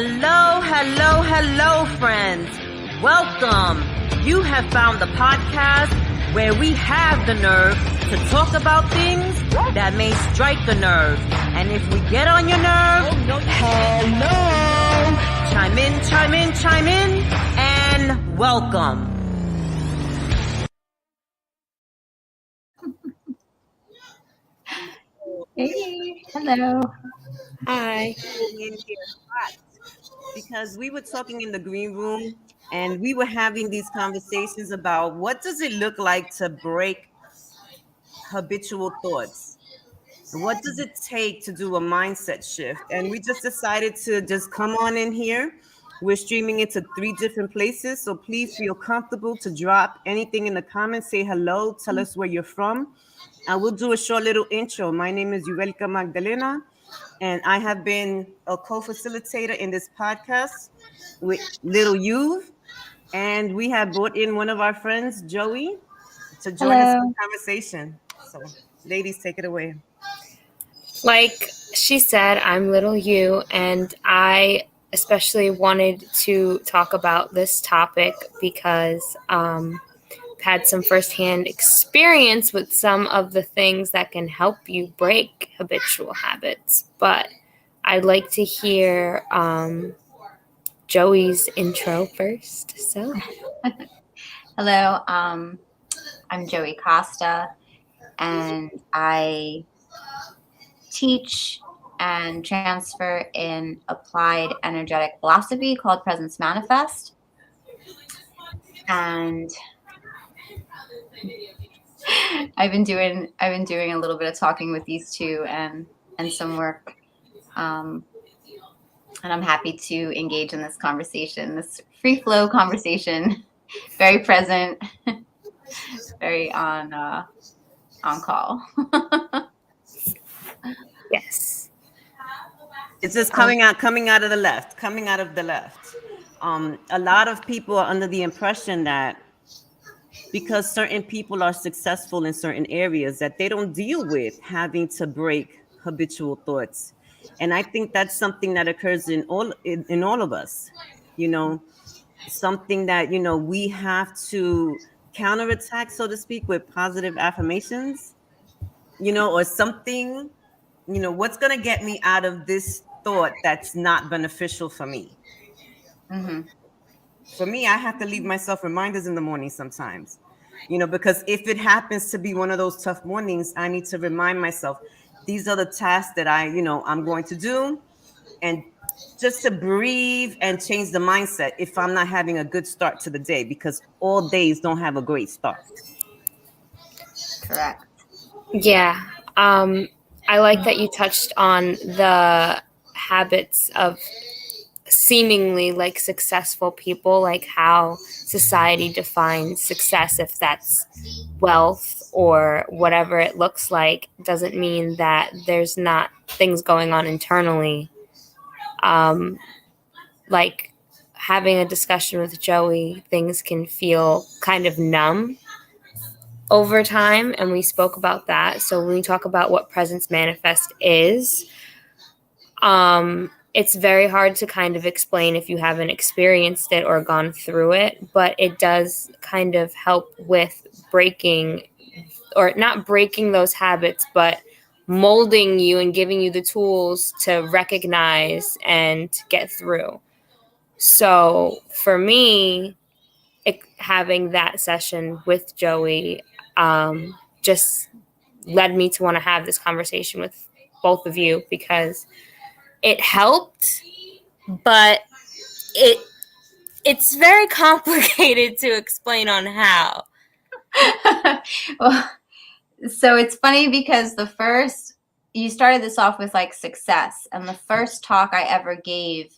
Hello, hello, hello, friends. Welcome. You have found the podcast where we have the nerve to talk about things that may strike a nerve. And if we get on your nerve, hello. Chime in, chime in, chime in, and welcome. Hey, hello. Hi. Because we were talking in the green room and we were having these conversations about what does it look like to break habitual thoughts? What does it take to do a mindset shift? And we just decided to just come on in here. We're streaming into 3 different places, so please feel comfortable to drop anything in the comments. Say hello, tell us where you're from. I will do a short little intro. My name is Yuelka Magdalena, and I have been a co-facilitator in this podcast with Little Youth. And we have brought in one of our friends, Joey, to join us in the conversation. So, ladies, take it away. Like she said, I'm Little You, and I especially wanted to talk about this topic because I've had some firsthand experience with some of the things that can help you break habitual habits. But I'd like to hear Joey's intro first. So, Hello, I'm Joey Costa, and I teach and transfer in applied energetic philosophy called Presence Manifest. And I've been doing a little bit of talking with these two and some work. And I'm happy to engage in this conversation, this free flow conversation, very present, very on call. yes. It's just coming out of the left. A lot of people are under the impression that because certain people are successful in certain areas that they don't deal with having to break habitual thoughts. And I think that's something that occurs in all of us, something that, we have to counterattack, so to speak, with positive affirmations, or something, what's going to get me out of this thought that's not beneficial for me. Mm-hmm. For me, I have to leave myself reminders in the morning sometimes, because if it happens to be one of those tough mornings, I need to remind myself, these are the tasks that I'm going to do. And just to breathe and change the mindset if I'm not having a good start to the day, because all days don't have a great start. Correct. Yeah. I like that you touched on the habits of seemingly like successful people, like how society defines success. If that's wealth or whatever it looks like, doesn't mean that there's not things going on internally. Like having a discussion with Joey, things can feel kind of numb over time, and we spoke about that. So when we talk about what Presence Manifest is, it's very hard to kind of explain if you haven't experienced it or gone through it, but it does kind of help with breaking, or not breaking those habits, but molding you and giving you the tools to recognize and get through. So for me, having that session with Joey just led me to want to have this conversation with both of you, because it helped, but it's very complicated to explain on how. Well, so it's funny because you started this off with like success, and the first talk I ever gave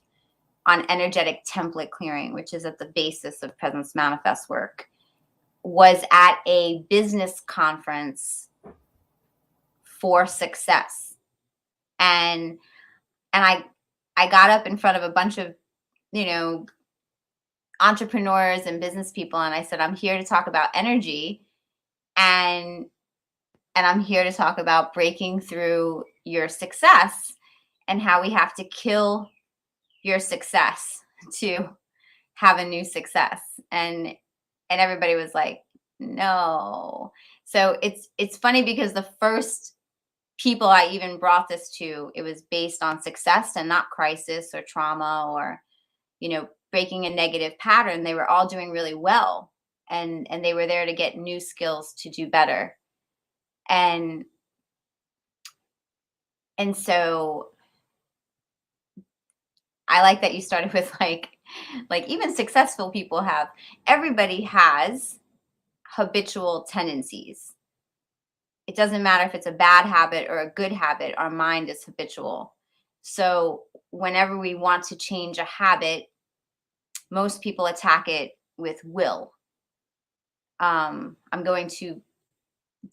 on energetic template clearing, which is at the basis of Presence Manifest work, was at a business conference for success. And I got up in front of a bunch of, entrepreneurs and business people, and I said, I'm here to talk about energy, and I'm here to talk about breaking through your success and how we have to kill your success to have a new success. And everybody was like, no. So it's funny because the first people I even brought this to, it was based on success and not crisis or trauma or, breaking a negative pattern. They were all doing really well, and they were there to get new skills to do better. And so I like that you started with like even successful people have, everybody has habitual tendencies. It doesn't matter if it's a bad habit or a good habit, our mind is habitual. So whenever we want to change a habit, most people attack it with will. I'm going to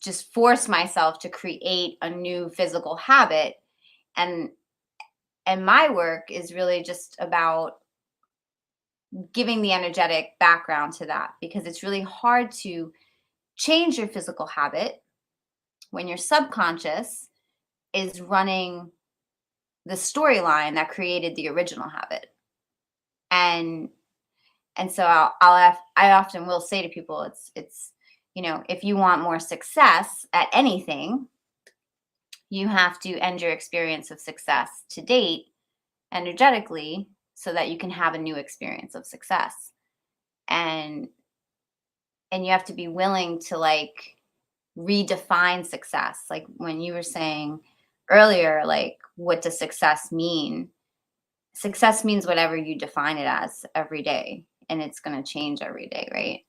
just force myself to create a new physical habit. And my work is really just about giving the energetic background to that, because it's really hard to change your physical habit when your subconscious is running the storyline that created the original habit. And so I often will say to people, it's if you want more success at anything, you have to end your experience of success to date energetically so that you can have a new experience of success. And you have to be willing to like redefine success. Like when you were saying earlier, like, what does success mean? Success means whatever you define it as every day, and it's going to change every day, right?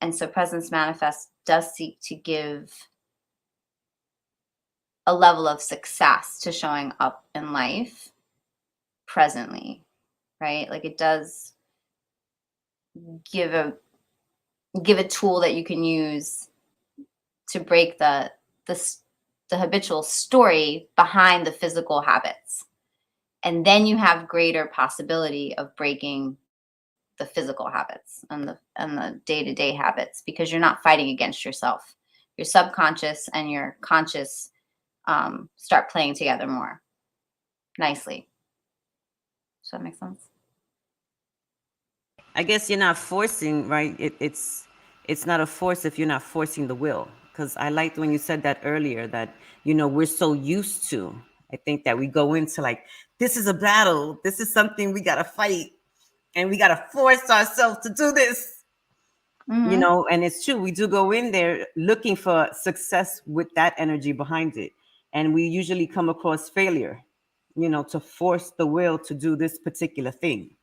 And so Presence Manifest does seek to give a level of success to showing up in life presently, right? Like it does give a tool that you can use to break the habitual story behind the physical habits. And then you have greater possibility of breaking the physical habits and the day-to-day habits, because you're not fighting against yourself. Your subconscious and your conscious start playing together more nicely. Does that make sense? I guess you're not forcing, right? It's not a force if you're not forcing the will. Because I liked when you said that earlier, that we're so used to. I think that we go into like, this is a battle. This is something we gotta fight, and we gotta force ourselves to do this. And it's true, we do go in there looking for success with that energy behind it, and we usually come across failure, to force the will to do this particular thing,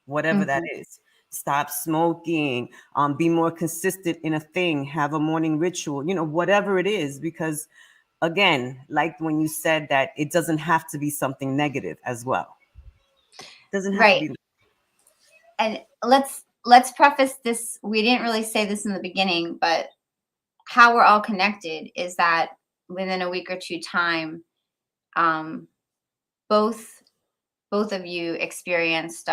whatever that is. Stop smoking, be more consistent in a thing, have a morning ritual, whatever it is. Because again, like when you said that it doesn't have to be something negative as well. It doesn't have to Right. be. And let's preface this. We didn't really say this in the beginning, but how we're all connected is that within a week or two time, both of you experienced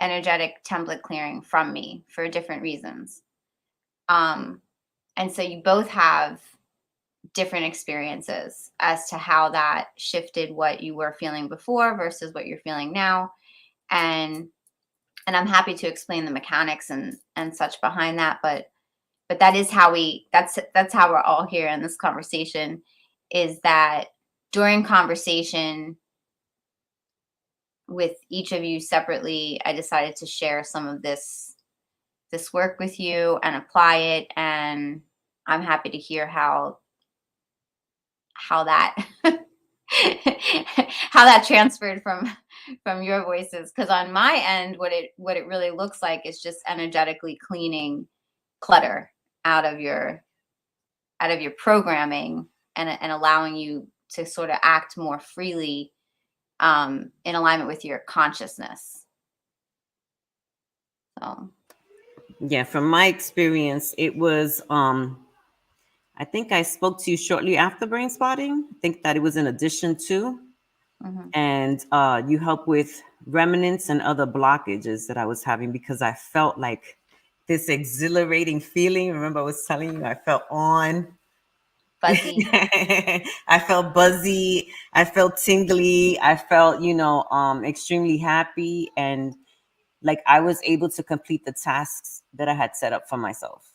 energetic template clearing from me for different reasons. And so you both have different experiences as to how that shifted what you were feeling before versus what you're feeling now. And I'm happy to explain the mechanics and such behind that, but that is how that's how we're all here in this conversation, is that during conversation with each of you separately, I decided to share some of this work with you and apply it. And I'm happy to hear how that how that transferred from your voices. Because on my end, what it really looks like is just energetically cleaning clutter out of your programming, and allowing you to sort of act more freely in alignment with your consciousness. So Yeah, from my experience, it was I think I spoke to you shortly after brain spotting. I think that it was in addition to, and you help with remnants and other blockages that I was having, because I felt like this exhilarating feeling. Remember, I was telling you I felt on Fuzzy. I felt buzzy. I felt tingly. I felt, extremely happy. And like I was able to complete the tasks that I had set up for myself,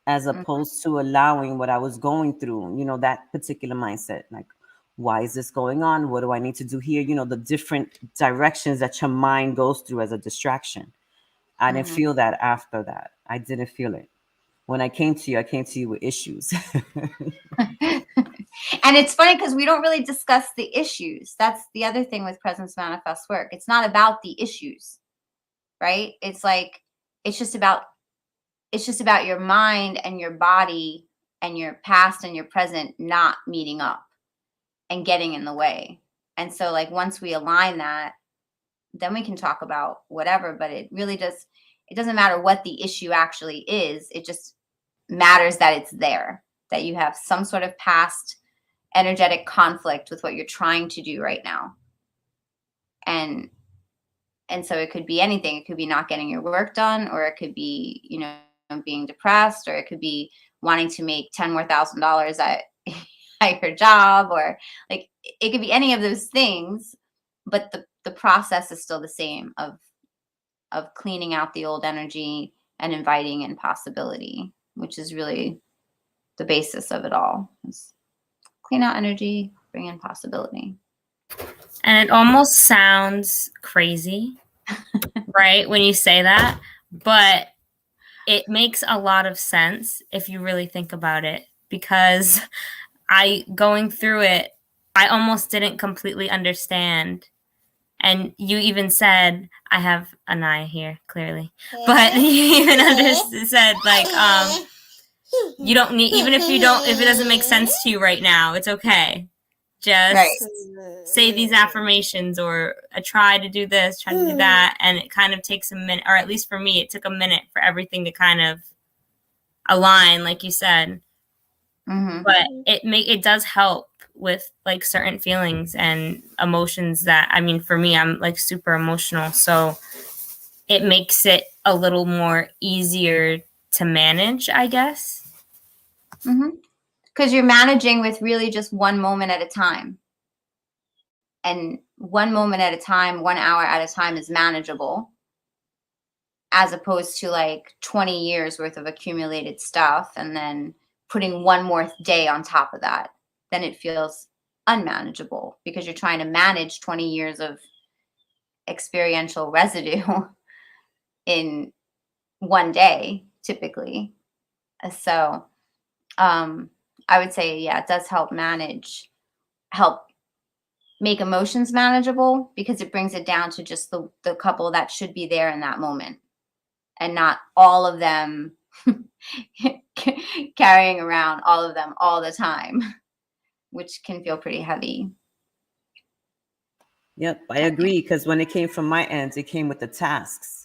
as Mm, opposed to allowing what I was going through, that particular mindset. Like, why is this going on? What do I need to do here? The different directions that your mind goes through as a distraction. I didn't mhm. feel that after that. I didn't feel it. When I came to you with issues. And it's funny because we don't really discuss the issues. That's the other thing with presence manifest work. It's not about the issues, right? It's like it's just about your mind and your body and your past and your present not meeting up and getting in the way. And so like once we align that, then we can talk about whatever, but it doesn't matter what the issue actually is. It just matters that it's there, that you have some sort of past energetic conflict with what you're trying to do right now. And so it could be anything. It could be not getting your work done, or it could be, being depressed, or it could be wanting to make 10 more thousand dollars at at your job, or like it could be any of those things, but the process is still the same of cleaning out the old energy and inviting in possibility, which is really the basis of it all. Is clean out energy, bring in possibility. And it almost sounds crazy, right, when you say that, but it makes a lot of sense if you really think about it, because going through it, I almost didn't completely understand. And you even said, I have an eye here, clearly, but you even said like, you don't need, even if if it doesn't make sense to you right now, it's okay. Right. Just say these affirmations, or try to do this, try to do that. And it kind of takes a minute, or at least for me, it took a minute for everything to kind of align, like you said. Mm-hmm. But it does help with like certain feelings and emotions that, I mean, for me, I'm like super emotional. So it makes it a little more easier to manage, I guess. Mm-hmm. Because you're managing with really just one moment at a time. And one moment at a time, 1 hour at a time is manageable, as opposed to like 20 years worth of accumulated stuff and then putting one more day on top of that. Then it feels unmanageable because you're trying to manage 20 years of experiential residue in one day, typically. So I would say, yeah, it does help make emotions manageable, because it brings it down to just the couple that should be there in that moment, and not all of them carrying around all of them all the time, which can feel pretty heavy. Yep, I agree. Because when it came from my end, it came with the tasks.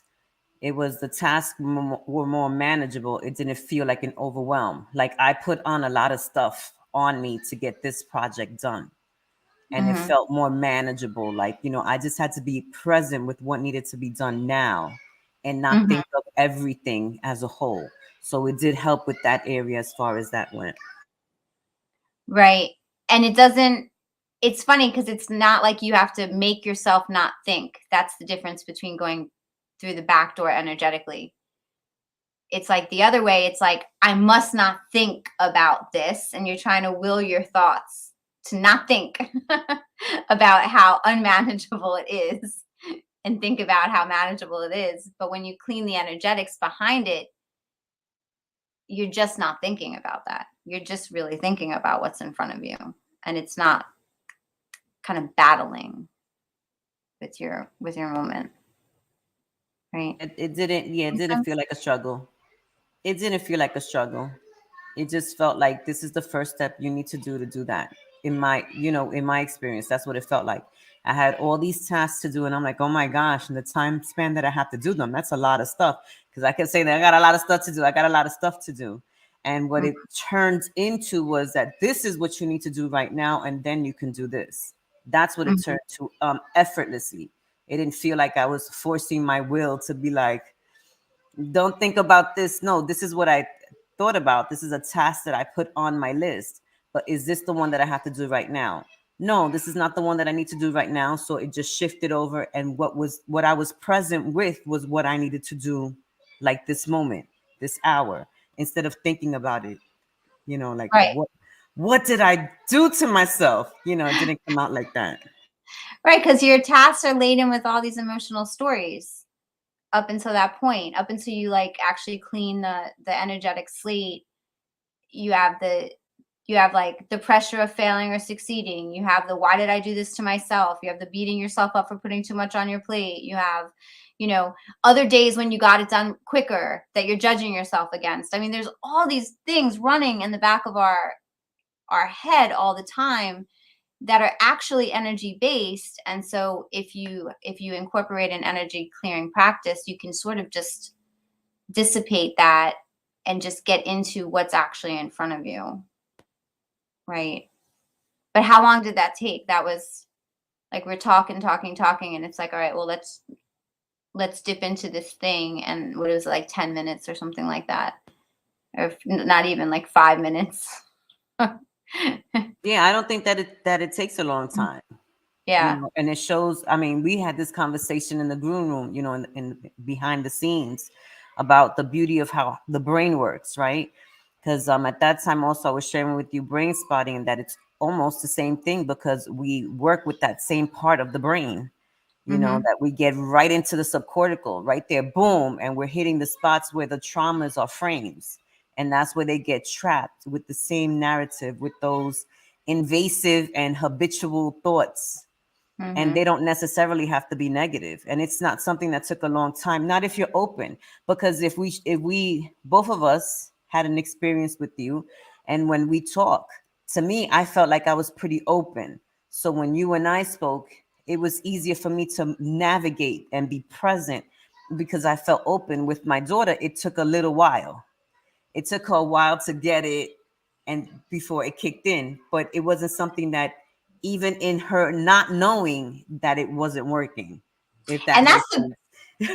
It was the tasks were more manageable. It didn't feel like an overwhelm. Like I put on a lot of stuff on me to get this project done, and it Mm-hmm. felt more manageable. Like, I just had to be present with what needed to be done now and not Mm-hmm. think of everything as a whole. So it did help with that area as far as that went. Right. And it's funny because it's not like you have to make yourself not think. That's the difference between going through the back door energetically. It's like the other way. It's like, I must not think about this. And you're trying to will your thoughts to not think about how unmanageable it is, and think about how manageable it is. But when you clean the energetics behind it, you're just not thinking about that. You're just really thinking about what's in front of you. And it's not kind of battling with your moment. Right. It didn't, yeah, it didn't feel like a struggle. It didn't feel like a struggle. It just felt like this is the first step you need to do that. In my experience, that's what it felt like. I had all these tasks to do, and I'm like, oh my gosh, and the time span that I have to do them, that's a lot of stuff. Because I kept saying that I got a lot of stuff to do. I got a lot of stuff to do. And what it turned into was that this is what you need to do right now, and then you can do this. That's what it Mm-hmm. turned to, effortlessly. It didn't feel like I was forcing my will to be like, don't think about this. No, this is what I thought about. This is a task that I put on my list. but is this the one that I have to do right now? No, this is not the one that I need to do right now. So it just shifted over, and what I was present with was what I needed to do, like this moment, this hour, instead of thinking about it. Like Right. what did I do to myself? It didn't come out like that. Right, because your tasks are laden with all these emotional stories up until that point, up until you like actually clean the energetic slate. You have like the pressure of failing or succeeding. You have the why did I do this to myself? You have the beating yourself up for putting too much on your plate. You have, other days when you got it done quicker that you're judging yourself against. I mean, there's all these things running in the back of our head all the time that are actually energy based. And so if you incorporate an energy clearing practice, you can sort of just dissipate that and just get into what's actually in front of you. Right. But how long did that take? That was like we're talking, and it's like, all right, well, let's dip into this thing. And what was it, like 10 minutes or something like that? Or not even like 5 minutes. Yeah, I don't think that it takes a long time. Yeah. And it shows. I mean, we had this conversation in the green room, in behind the scenes, about the beauty of how the brain works, right? Because at that time also I was sharing with you brain spotting, and that it's almost the same thing, because we work with that same part of the brain, that we get right into the subcortical, right there, boom, and we're hitting the spots where the traumas are frames, and that's where they get trapped with the same narrative, with those invasive and habitual thoughts. And they don't necessarily have to be negative, and it's not something that took a long time, not if you're open. Because if we both of us had an experience with you, and when we talk, to me, I felt like I was pretty open. So when you and I spoke, it was easier for me to navigate and be present, because I felt open. With my daughter, it took a little while. It took her a while to get it, and before it kicked in. But it wasn't something that, even in her not knowing, that it wasn't working, if that And makes sense.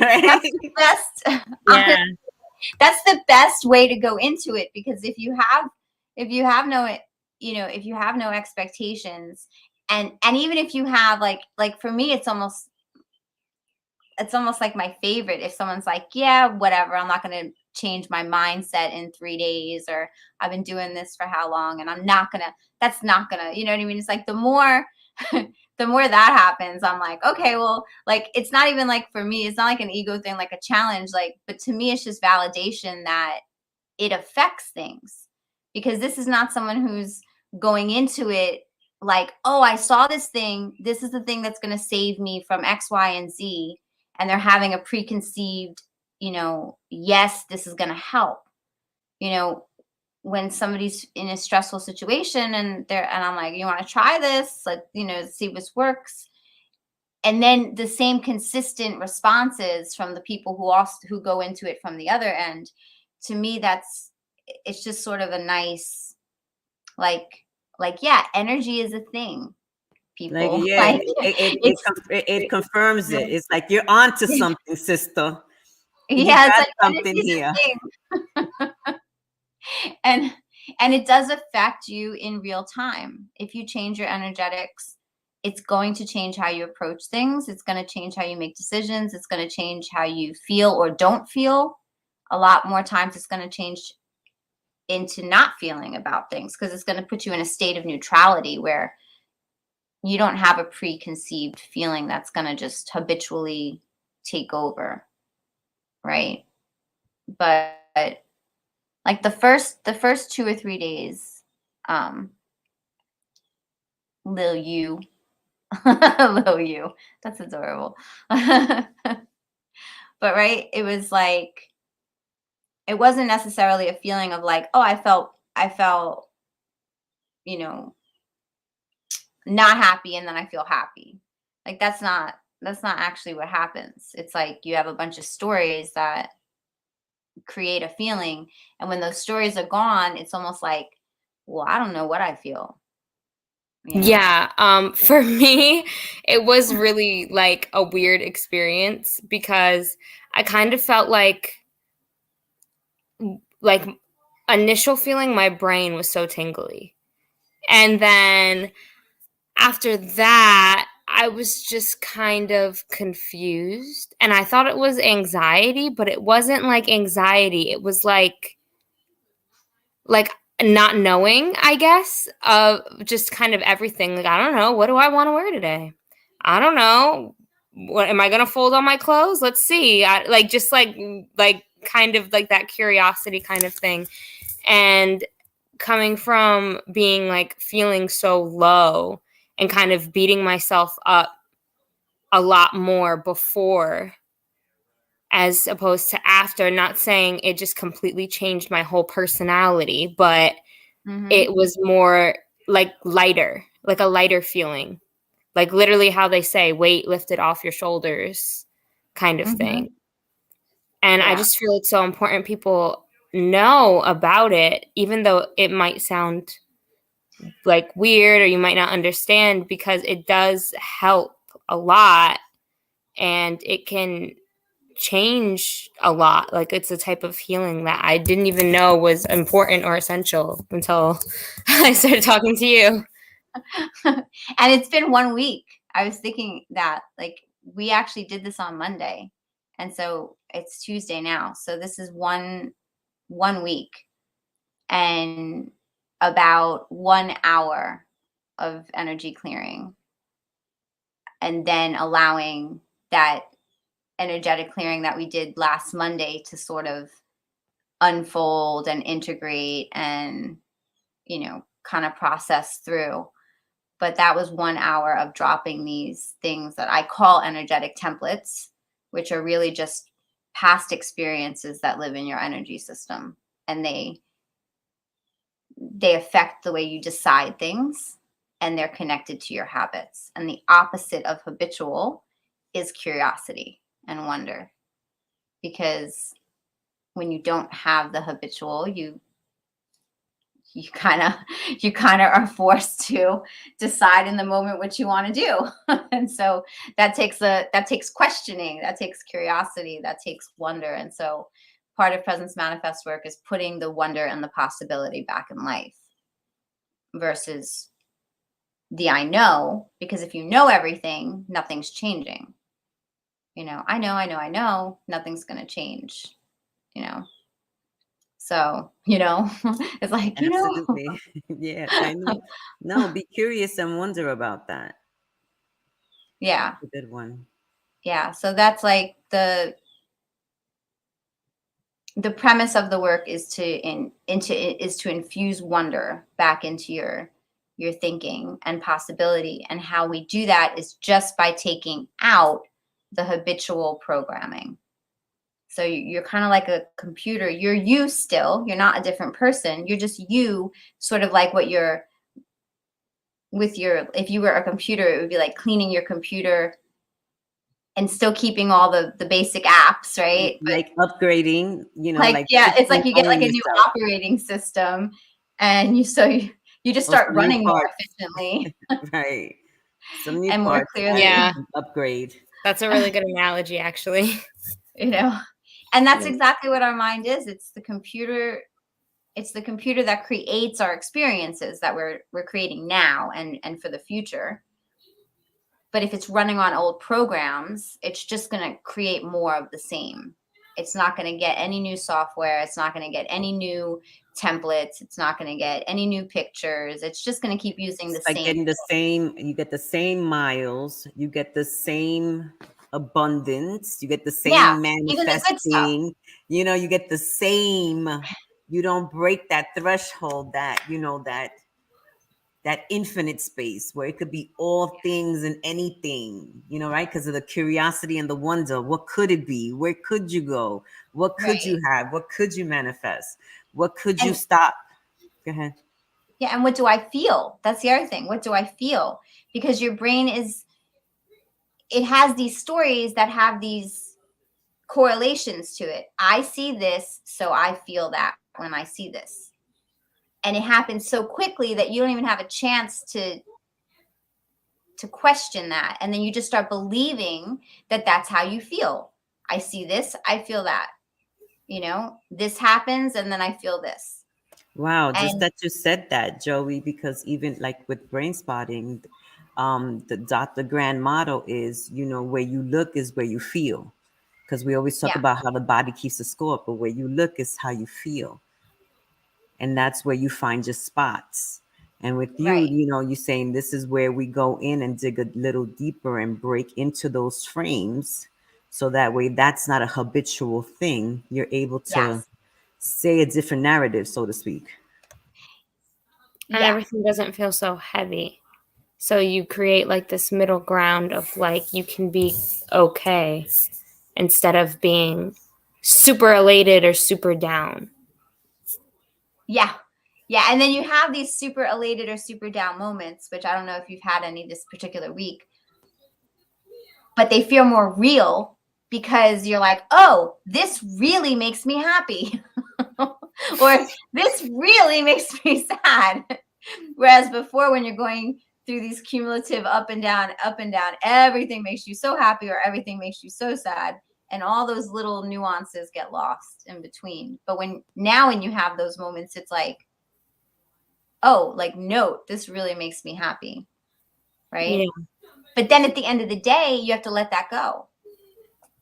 Right? that's the best. Yeah. That's the best way to go into it, because if you have no, if you have no expectations, and even if you have like for me, it's almost like my favorite if someone's like, yeah, whatever, I'm not going to change my mindset in 3 days, or I've been doing this for how long, and that's not gonna, you know what I mean? It's like the more the more that happens, I'm like, okay, well, like, it's not even like, for me, it's not like an ego thing, like a challenge, like, but to me, it's just validation that it affects things, because this is not someone who's going into it like, oh, I saw this thing, this is the thing that's going to save me from X, Y, and Z, and they're having a preconceived, yes, this is going to help. When somebody's in a stressful situation, and I'm like, you want to try this, like, see if this works, and then the same consistent responses from the people who go into it from the other end, to me, it's just sort of a nice, like, yeah, energy is a thing, Like, people. yeah, Like, it's it confirms it. It's like, you're onto something, sister. You yeah, it's got like energy something is here. a thing. and it does affect you in real time. If you change your energetics, it's going to change how you approach things. It's going to change how you make decisions. It's going to change how you feel or don't feel. A lot more times it's going to change into not feeling about things, because it's going to put you in a state of neutrality where you don't have a preconceived feeling that's going to just habitually take over, right? But like the first 2 or 3 days, lil you lil you, that's adorable. But right, it was like, it wasn't necessarily a feeling of like, oh, I felt you know not happy, and then I feel happy. Like, that's not actually what happens. It's like you have a bunch of stories that create a feeling, and when those stories are gone, it's almost like, well, I don't know what I feel. Yeah, for me, it was really like a weird experience, because I kind of felt like initial feeling, my brain was so tingly. And then after that, I was just kind of confused. And I thought it was anxiety, but it wasn't like anxiety. It was like not knowing, I guess, of just kind of everything. Like, I don't know. What do I want to wear today? I don't know. What am I going to fold on my clothes? Let's see. Like, just like kind of like that curiosity kind of thing. And coming from being like feeling so low and kind of beating myself up a lot more before as opposed to after, not saying it just completely changed my whole personality, but it was more like lighter, like a lighter feeling, like literally how they say weight lifted off your shoulders kind of thing. And I just feel it's so important people know about it, even though it might sound like weird or you might not understand, because it does help a lot and it can change a lot. Like, it's a type of healing that I didn't even know was important or essential until I started talking to you. And it's been 1 week. I was thinking that, like, we actually did this on Monday, and so it's Tuesday now. So this is one week and about 1 hour of energy clearing, and then allowing that energetic clearing that we did last Monday to sort of unfold and integrate and, kind of process through. But that was 1 hour of dropping these things that I call energetic templates, which are really just past experiences that live in your energy system. And they affect the way you decide things, and they're connected to your habits. And the opposite of habitual is curiosity and wonder. Because when you don't have the habitual, you kind of are forced to decide in the moment what you want to do. And so that takes questioning, that takes curiosity, that takes wonder. And so part of presence manifest work is putting the wonder and the possibility back in life versus the I know, because if you know everything, nothing's changing. I know, nothing's going to change, So, it's like, Absolutely. Yes, I know. No, be curious and wonder about that. Yeah. A good one. Yeah. So that's like the premise of the work is to infuse wonder back into your thinking and possibility. And how we do that is just by taking out the habitual programming. So you're kind of like a computer. You're you still. You're not a different person. You're just you, sort of like what you're with your, if you were a computer, it would be like cleaning your computer and still keeping all the basic apps, right? But Like upgrading, like, like yeah, it's fixing like you get only like a new yourself operating system, and you just or start some new running more parts. efficiently Right. Some new and more parts and clearly, Yeah, upgrade. that's a really good analogy, actually. you know. And that's Yeah. exactly what our mind is. It's the computer. It's the computer that creates our experiences that we're creating now and for the future. But if it's running on old programs, it's just going to create more of the same. It's not going to get any new software. It's not going to get any new templates. It's not going to get any new pictures. It's just going to keep using It's the like same. getting the same, you get the same miles, you get the same abundance, you get the Yeah, same even the good stuff. manifesting, you get the same, you don't break that threshold, that infinite space where it could be all things and anything, right? Because of the curiosity and the wonder. What could it be? Where could you go? What could Right. you have? What could you manifest? What could you And stop? Go ahead. yeah, and what do I feel? That's the other thing. What do I feel? Because your brain it has these stories that have these correlations to it. I see this, so I feel that when I see this. And it happens so quickly that you don't even have a chance to question that, and then you just start believing that that's how you feel. I see this, I feel that. This happens, and then I feel this. Wow, just And that you said that, Joey, because even like with brain spotting, the Dr. Grand motto is, where you look is where you feel. Because we always talk yeah, about how the body keeps the score, but where you look is how you feel. And that's where you find your spots. And with you, right. you're saying this is where we go in and dig a little deeper and break into those frames. So that way, that's not a habitual thing. You're able to Yes. say a different narrative, so to speak. And Yeah. everything doesn't feel so heavy. So you create like this middle ground of like you can be okay instead of being super elated or super down. Yeah. Yeah. And then you have these super elated or super down moments, which I don't know if you've had any this particular week, but they feel more real because you're like, oh, this really makes me happy. Or this really makes me sad. Whereas before, when you're going through these cumulative up and down, everything makes you so happy or everything makes you so sad. And all those little nuances get lost in between. But when you have those moments, it's like, oh, like, no, this really makes me happy. Right. Yeah. But then at the end of the day, you have to let that go.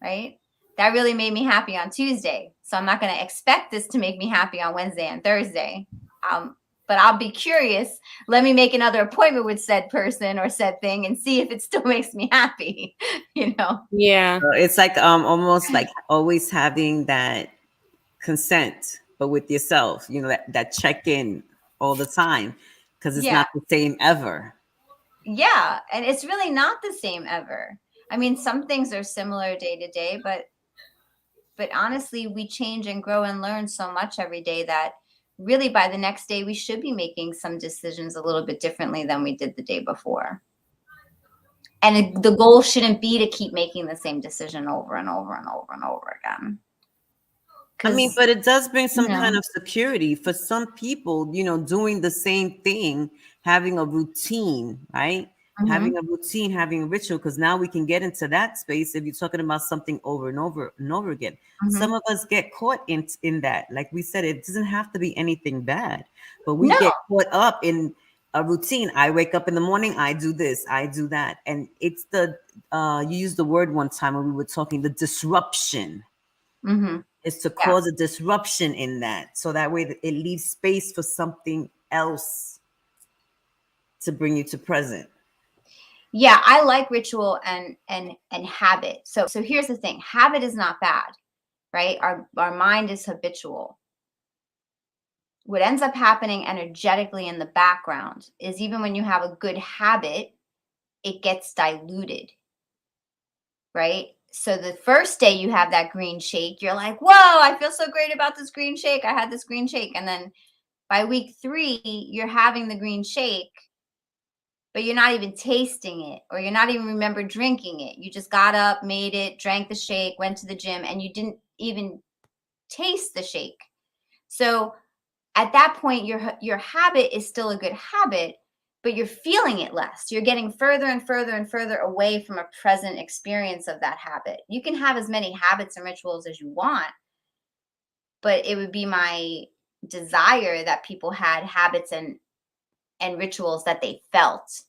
Right. That really made me happy on Tuesday. So I'm not going to expect this to make me happy on Wednesday and Thursday. But I'll be curious. Let me make another appointment with said person or said thing and see if it still makes me happy. You know? Yeah. It's like almost like always having that consent, but with yourself, that check in all the time, because it's Yeah. not the same ever. Yeah. And it's really not the same ever. I mean, some things are similar day to day, but honestly, we change and grow and learn so much every day that really by the next day, we should be making some decisions a little bit differently than we did the day before. And the goal shouldn't be to keep making the same decision over and over and over and over again. I mean, Because, but it does bring you some know, kind of security for some people, doing the same thing, having a routine, right? mhm, Having a routine, having a ritual, because now we can get into that space if you're talking about something over and over and over again. Some mhm. of us get caught in that. Like we said, it doesn't have to be anything bad, but we No. get caught up in a routine. I wake up in the morning, I do this, I do that. And it's you used the word one time when we were talking, the disruption Mhm. is to Yeah. cause a disruption in that, so that way it leaves space for something else to bring you to present. Yeah, I like ritual and habit. So here's the thing. Habit is not bad, right? Our mind is habitual. What ends up happening energetically in the background is even when you have a good habit, it gets diluted, right? So the first day you have that green shake, you're like, whoa, I feel so great about this green shake. I had this green shake. And then by week 3, you're having the green shake, but you're not even tasting it or you're not even remember drinking it. You just got up, made it, drank the shake, went to the gym, and you didn't even taste the shake. So at that point, your habit is still a good habit, but you're feeling it less. You're getting further and further and further away from a present experience of that habit. You can have as many habits and rituals as you want, but it would be my desire that people had habits and rituals that they felt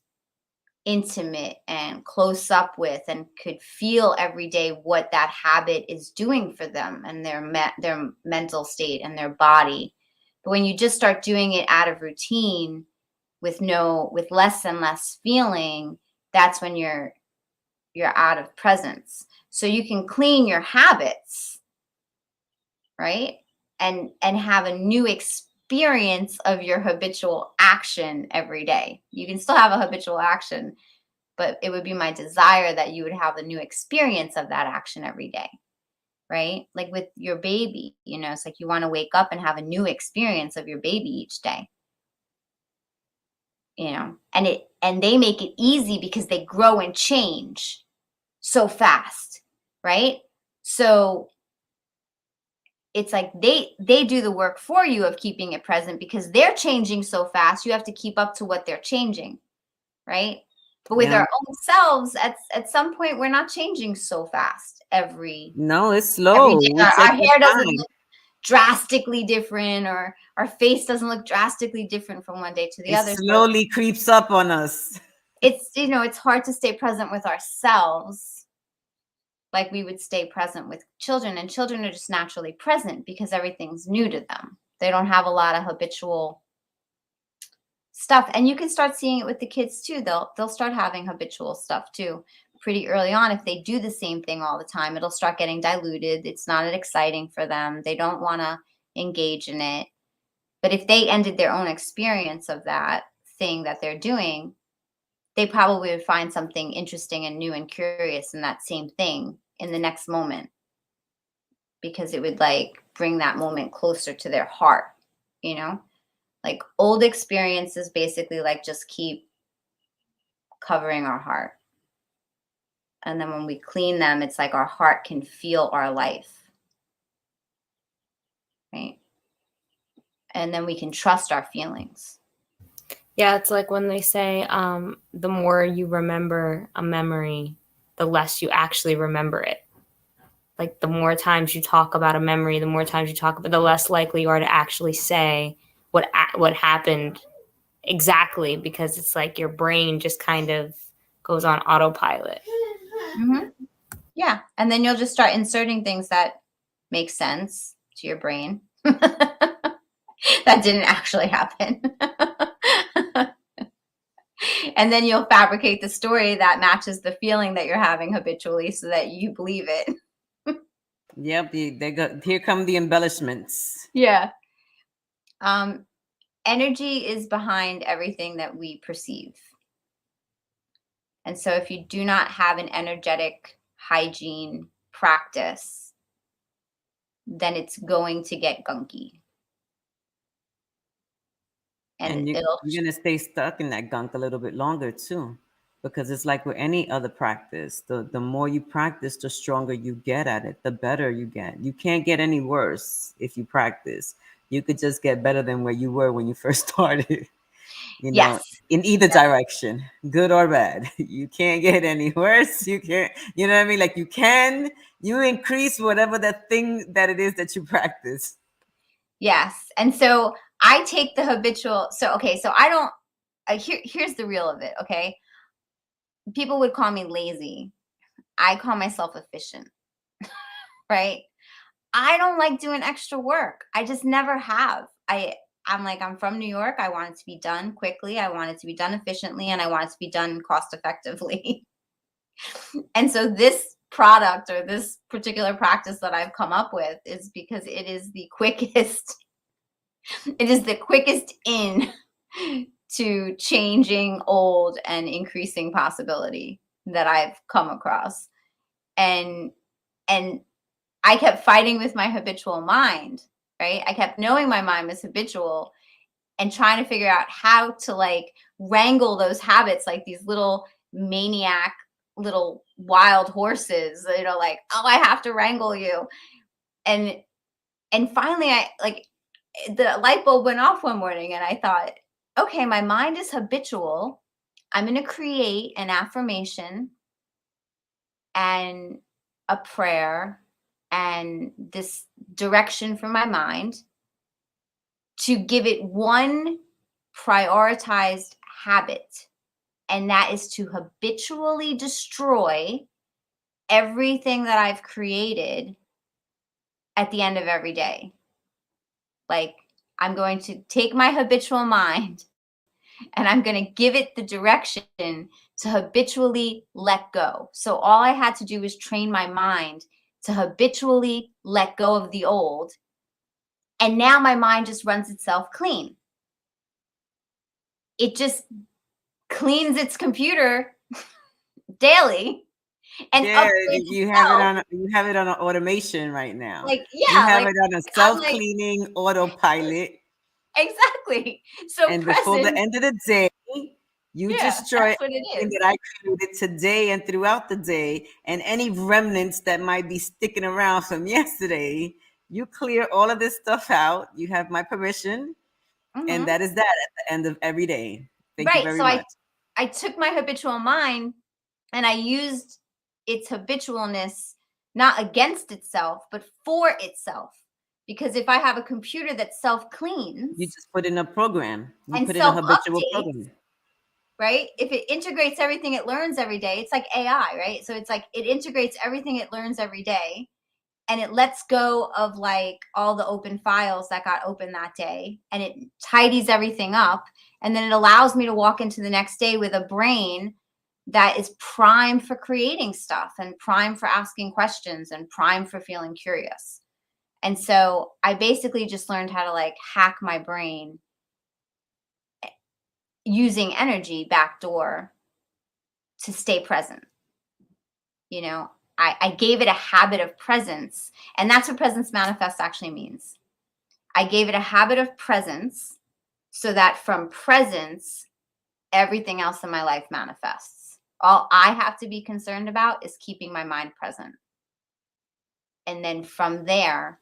intimate and close up with and could feel every day what that habit is doing for them and their mental state and their body. But when you just start doing it out of routine with less and less feeling, that's when you're out of presence. So you can clean your habits, right? And have a new experience of your habitual action every day. You can still have a habitual action, but it would be my desire that you would have a new experience of that action every day, right? Like with your baby, it's like you want to wake up and have a new experience of your baby each day, and they make it easy because they grow and change so fast, right? So it's like they do the work for you of keeping it present because they're changing so fast. You have to keep up to what they're changing, right? But with Yeah. our own selves, at some point, we're not changing so fast every No, it's day. slow. We Our take the hair doesn't time. look drastically different, or our face doesn't look drastically different from one day to the It other. So slowly creeps up on us. it's, it's hard to stay present with ourselves like we would stay present with children. And children are just naturally present because everything's new to them. They don't have a lot of habitual stuff. And you can start seeing it with the kids too. They'll start having habitual stuff too pretty early on. If they do the same thing all the time, it'll start getting diluted. It's not exciting for them. They don't want to engage in it. But if they ended their own experience of that thing that they're doing, they probably would find something interesting and new and curious in that same thing in the next moment, because it would like bring that moment closer to their heart, like old experiences basically like just keep covering our heart. And then when we clean them, it's like our heart can feel our life, right? And then we can trust our feelings. Yeah, it's like when they say the more you remember a memory, the less you actually remember it. Like the more times you talk about a memory, the more times you talk about, the less likely you are to actually say what happened exactly, because it's like your brain just kind of goes on autopilot. Mm-hmm. Yeah, and then you'll just start inserting things that make sense to your brain. That didn't actually happen. And then you'll fabricate the story that matches the feeling that you're having habitually so that you believe it. Yep, here come the embellishments. Yeah. Energy is behind everything that we perceive. And so if you do not have an energetic hygiene practice, then it's going to get gunky. And you're going to stay stuck in that gunk a little bit longer too, because it's like with any other practice. The more you practice, the stronger you get at it, the better you get. You can't get any worse if you practice. You could just get better than where you were when you first started. Yes. In either direction, good or bad. You can't get any worse. You can't, you know what I mean? Like you increase whatever that thing that it is that you practice. Yes. And so I take the habitual. So, okay. So I don't, here's the real of it. Okay. People would call me lazy. I call myself efficient. Right. I don't like doing extra work. I just never have. I'm from New York. I want it to be done quickly. I want it to be done efficiently, and I want it to be done cost effectively. And so this product or this particular practice that I've come up with is because it is the quickest. It is the quickest in to changing old and increasing possibility that I've come across. And I kept fighting with my habitual mind, right? I kept knowing my mind was habitual and trying to figure out how to like wrangle those habits like these little maniac little wild horses, like, oh, I have to wrangle you. And finally the light bulb went off one morning and I thought, okay, my mind is habitual. I'm going to create an affirmation and a prayer and this direction for my mind to give it one prioritized habit. And that is to habitually destroy everything that I've created at the end of every day. Like, I'm going to take my habitual mind and I'm going to give it the direction to habitually let go. So all I had to do was train my mind to habitually let go of the old. And now my mind just runs itself clean. It just cleans its computer daily and Yeah, upgrades you itself. have it on an automation right now. Like, You yeah, have like it on a I'm like, self-cleaning autopilot. exactly. So And before the present. end of the day, you Yeah, destroy that's what it everything is. that I created today and throughout the day, and any remnants that might be sticking around from yesterday. You clear all of this stuff out. You have my permission, and that is that at the end of every day. Thank you Right. very So much. I took my habitual mind and I used its habitualness not against itself, but for itself. Because if I have a computer that You self-cleans just put in a program. You and put in a habitual self-updates, program. right? If it integrates everything it learns every day, it's like AI, right? So it's like it integrates everything it learns every day, and it lets go of like all the open files that got open that day, and it tidies everything up, and then it allows me to walk into the next day with a brain that is prime for creating stuff and prime for asking questions and prime for feeling curious. And so I basically just learned how to like hack my brain using energy backdoor to stay present. You know, I gave it a habit of presence, and that's what presence manifest actually means. I gave it a habit of presence so that from presence, everything else in my life manifests. All I have to be concerned about is keeping my mind present. And then from there,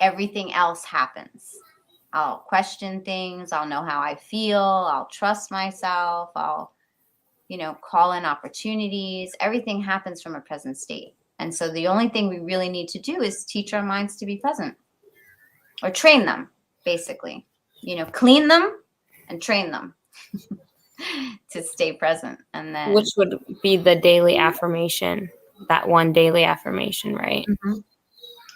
everything else happens. I'll question things. I'll know how I feel. I'll trust myself. I'll, call in opportunities. Everything happens from a present state. And so the only thing we really need to do is teach our minds to be present, or train them, basically. Clean them and train them to stay present. And then, which would be the daily affirmation, that one daily affirmation, right? mm-hmm.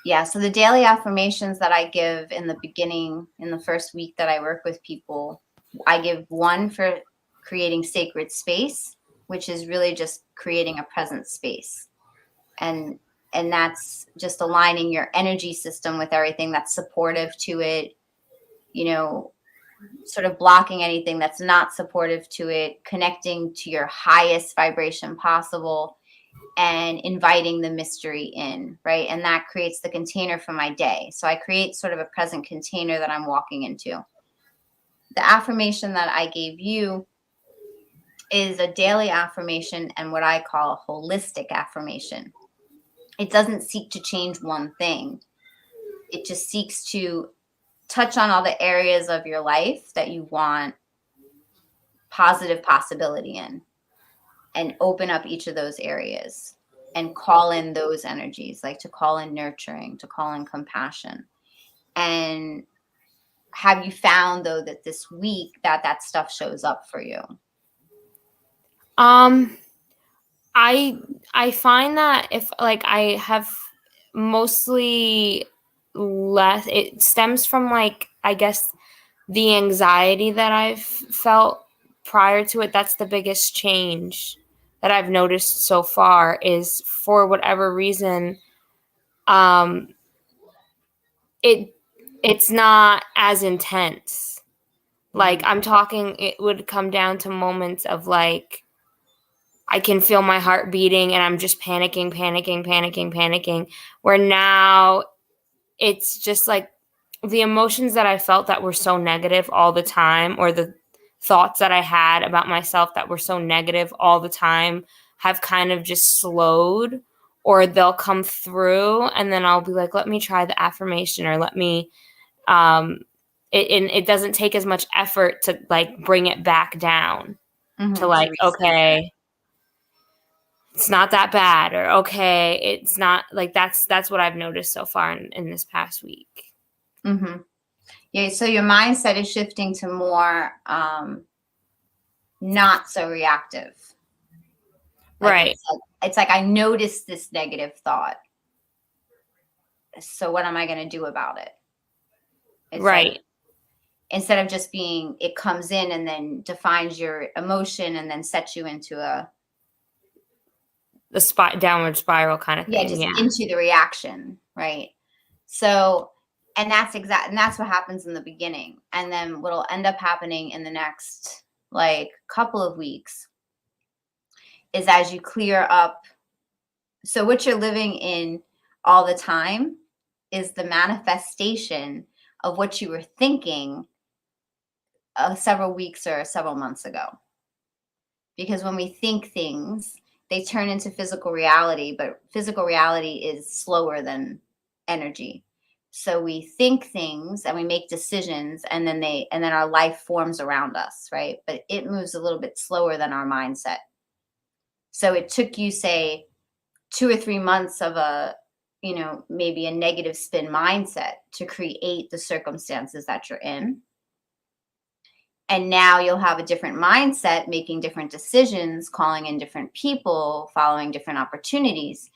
Yeah. So the daily affirmations that I give in the beginning, in the first week that I work with people, I give one for creating sacred space, which is really just creating a present space. And that's just aligning your energy system with everything that's supportive to it, sort of blocking anything that's not supportive to it, connecting to your highest vibration possible, and inviting the mystery in, right? And that creates the container for my day. So I create sort of a present container that I'm walking into. The affirmation that I gave you is a daily affirmation and what I call a holistic affirmation. It doesn't seek to change one thing. It just seeks to touch on all the areas of your life that you want positive possibility in, and open up each of those areas and call in those energies, like to call in nurturing, to call in compassion. And have you found, though, that this week that stuff shows up for you? I find that if like I have mostly less, it stems from like, I guess, the anxiety that I've felt prior to it. That's the biggest change that I've noticed so far, is for whatever reason, it's not as intense. Like I'm talking, it would come down to moments of like, I can feel my heart beating and I'm just panicking. Where now it's just like the emotions that I felt that were so negative all the time, or the thoughts that I had about myself that were so negative all the time, have kind of just slowed, or they'll come through and then I'll be like, let me try the affirmation, or let me, it doesn't take as much effort to like bring it back down to like, okay, it's not that bad, or okay, it's not like, that's what I've noticed so far in this past week. Mm-hmm. Yeah. So your mindset is shifting to more not so reactive. Like Right. It's like I noticed this negative thought. So what am I going to do about it? It's right. Like, instead of just being, it comes in and then defines your emotion and then sets you into the downward spiral kind of thing. just into the reaction, right? So, and that's what happens in the beginning. And then what'll end up happening in the next like couple of weeks is, as you clear up, so what you're living in all the time is the manifestation of what you were thinking several weeks or several months ago. Because when we think things, they turn into physical reality, but physical reality is slower than energy. So we think things and we make decisions, and then our life forms around us, right? But it moves a little bit slower than our mindset. So it took you, say, 2 or 3 months of maybe a negative spin mindset to create the circumstances that you're in. And now you'll have a different mindset, making different decisions, calling in different people, following different opportunities.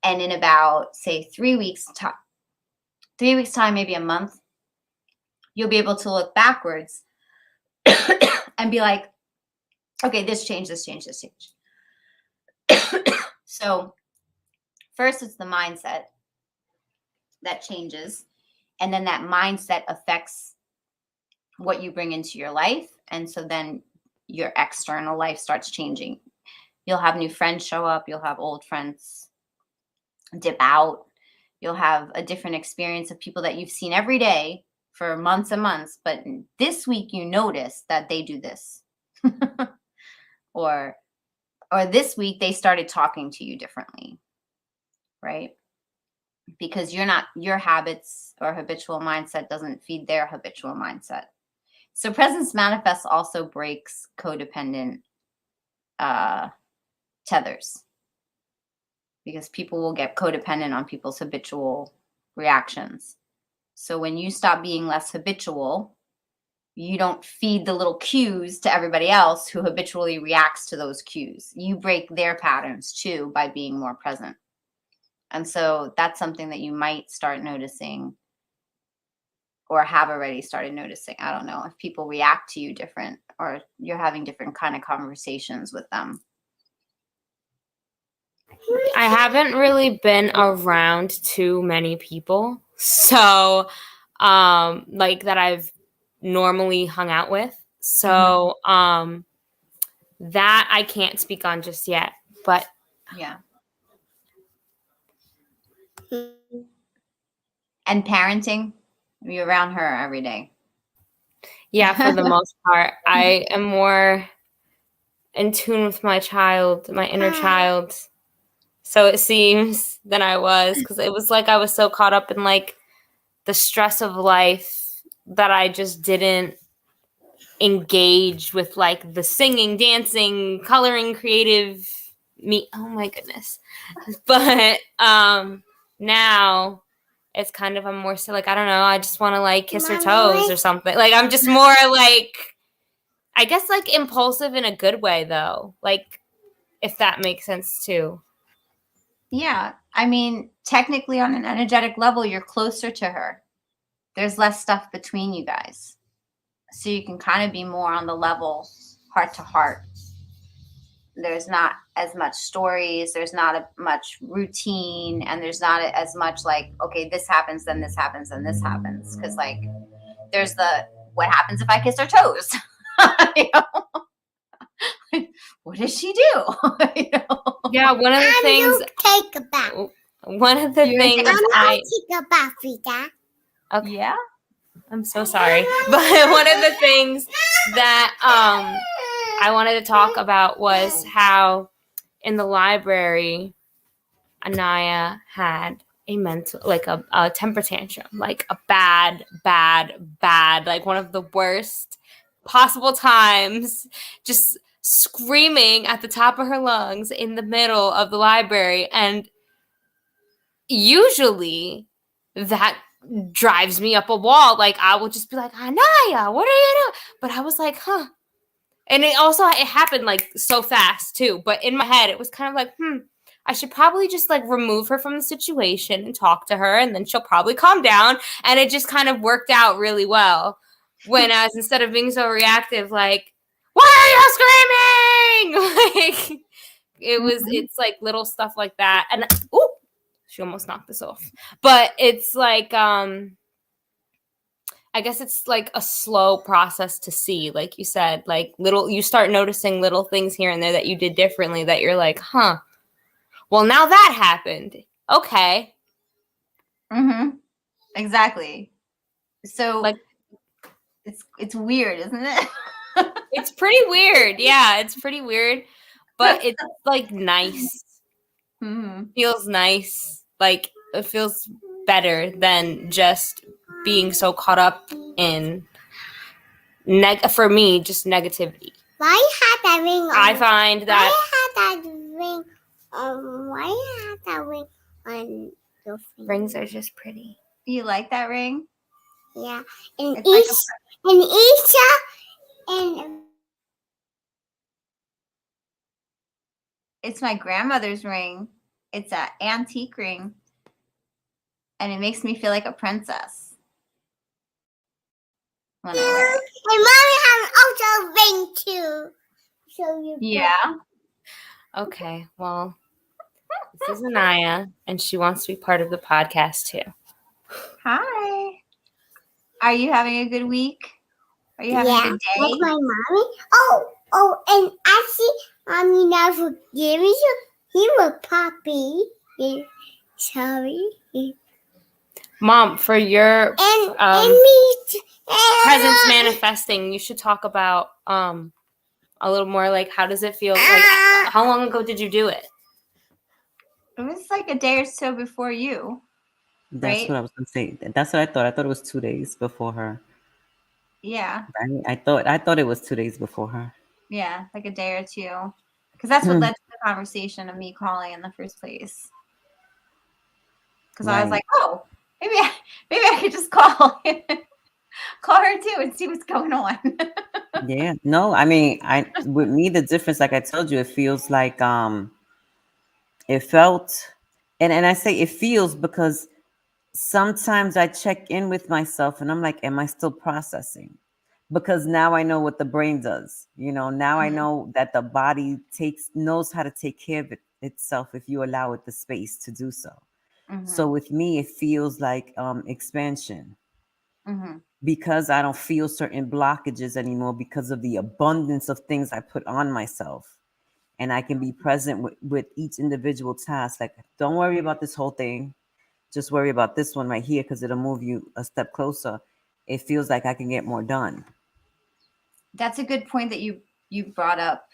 And in about, say, 3 weeks time, maybe a month, you'll be able to look backwards and be like, okay, this changed. So first, it's the mindset that changes. And then that mindset affects what you bring into your life. And so then your external life starts changing. You'll have new friends show up. You'll have old friends dip out. You'll have a different experience of people that you've seen every day for months and months. But this week you notice that they do this. or this week they started talking to you differently, right? Because your habits or habitual mindset doesn't feed their habitual mindset. So presence manifest also breaks codependent tethers, because people will get codependent on people's habitual reactions. So when you stop being less habitual, you don't feed the little cues to everybody else who habitually reacts to those cues. You break their patterns too by being more present. And so that's something that you might start noticing, or have already started noticing. I don't know if people react to you different, or you're having different kind of conversations with them. I haven't really been around too many people, so like that I've normally hung out with. So that I can't speak on just yet, but yeah. And parenting, you're around her every day. Yeah, for the most part. I am more in tune with my child, my inner child. So it seems, than I was, because it was like I was so caught up in like the stress of life that I just didn't engage with like the singing, dancing, coloring, creative me. Oh my goodness. But now it's kind of, I'm more so like, I don't know, I just want to like kiss her toes or something. Like I'm just more like, I guess like impulsive in a good way though. Like if that makes sense too. Yeah. I mean, technically on an energetic level, you're closer to her. There's less stuff between you guys. So you can kind of be more on the level, heart to heart. There's not as much stories. There's not much routine. And there's not as much like, okay, this happens, then this happens, then this happens. Because like there's the, what happens if I kiss her toes? You know? What does she do? You know? Yeah, one of the things. Take a bath. One of the things I take a bath, Rita. Okay. Yeah. I'm so sorry. But one of the things that I wanted to talk about was how in the library, Anaya had a mental, like a temper tantrum, like a bad, like one of the worst possible times, just screaming at the top of her lungs in the middle of the library. And usually that drives me up a wall. Like I will just be like, Anaya, what are you doing? But I was like, huh. And it happened like so fast too. But in my head, it was kind of like, I should probably just like remove her from the situation and talk to her, and then she'll probably calm down. And it just kind of worked out really well. Whereas instead of being so reactive, like, why are you screaming? Like it's like little stuff like that. And she almost knocked this off. But it's like, I guess it's like a slow process to see, like you said, like you start noticing little things here and there that you did differently that you're like, huh, well, now that happened. Okay. Exactly. So like it's weird, isn't it? It's pretty weird. Yeah, it's pretty weird, but it's like nice. Feels nice. Like it feels better than just being so caught up in for me, just negativity. Why you have that ring on? I find that Why you have that ring? Why you have that ring on middle finger. Rings are just pretty. You like that ring? Yeah, and It's like and it's my grandmother's ring. It's an antique ring, and it makes me feel like a princess when I wear it. mommy has also a ring too. So you Yeah. Okay, well, this is Anaya, and she wants to be part of the podcast too. Hi. Are you having a good week? Are you having a good day? like my mommy. And actually, mommy never gave me he was puppy. Sorry. Mom, for your And me. presence manifesting, you should talk about a little more like how does it feel? Like how long ago did you do it? It was like a day or so before you. That's Right? what I was gonna say. That's what I thought. I thought it was 2 days before her. Yeah. Right? I thought it was 2 days before her. Yeah, like a day or two. Because that's what led to the conversation of me calling in the first place. Because I was Right. like, oh, maybe I could just call her too and see what's going on. Yeah. No, I mean, with me the difference, like I told you, it feels like it felt, and I say it feels because sometimes I check in with myself and I'm like, am I still processing? Because now I know what the brain does. Now I know that the body knows how to take care of itself if you allow it the space to do so. So with me, it feels like expansion because I don't feel certain blockages anymore because of the abundance of things I put on myself. And I can be present with each individual task. Like, don't worry about this whole thing. Just worry about this one right here because it'll move you a step closer. It feels like I can get more done. That's a good point that you brought up.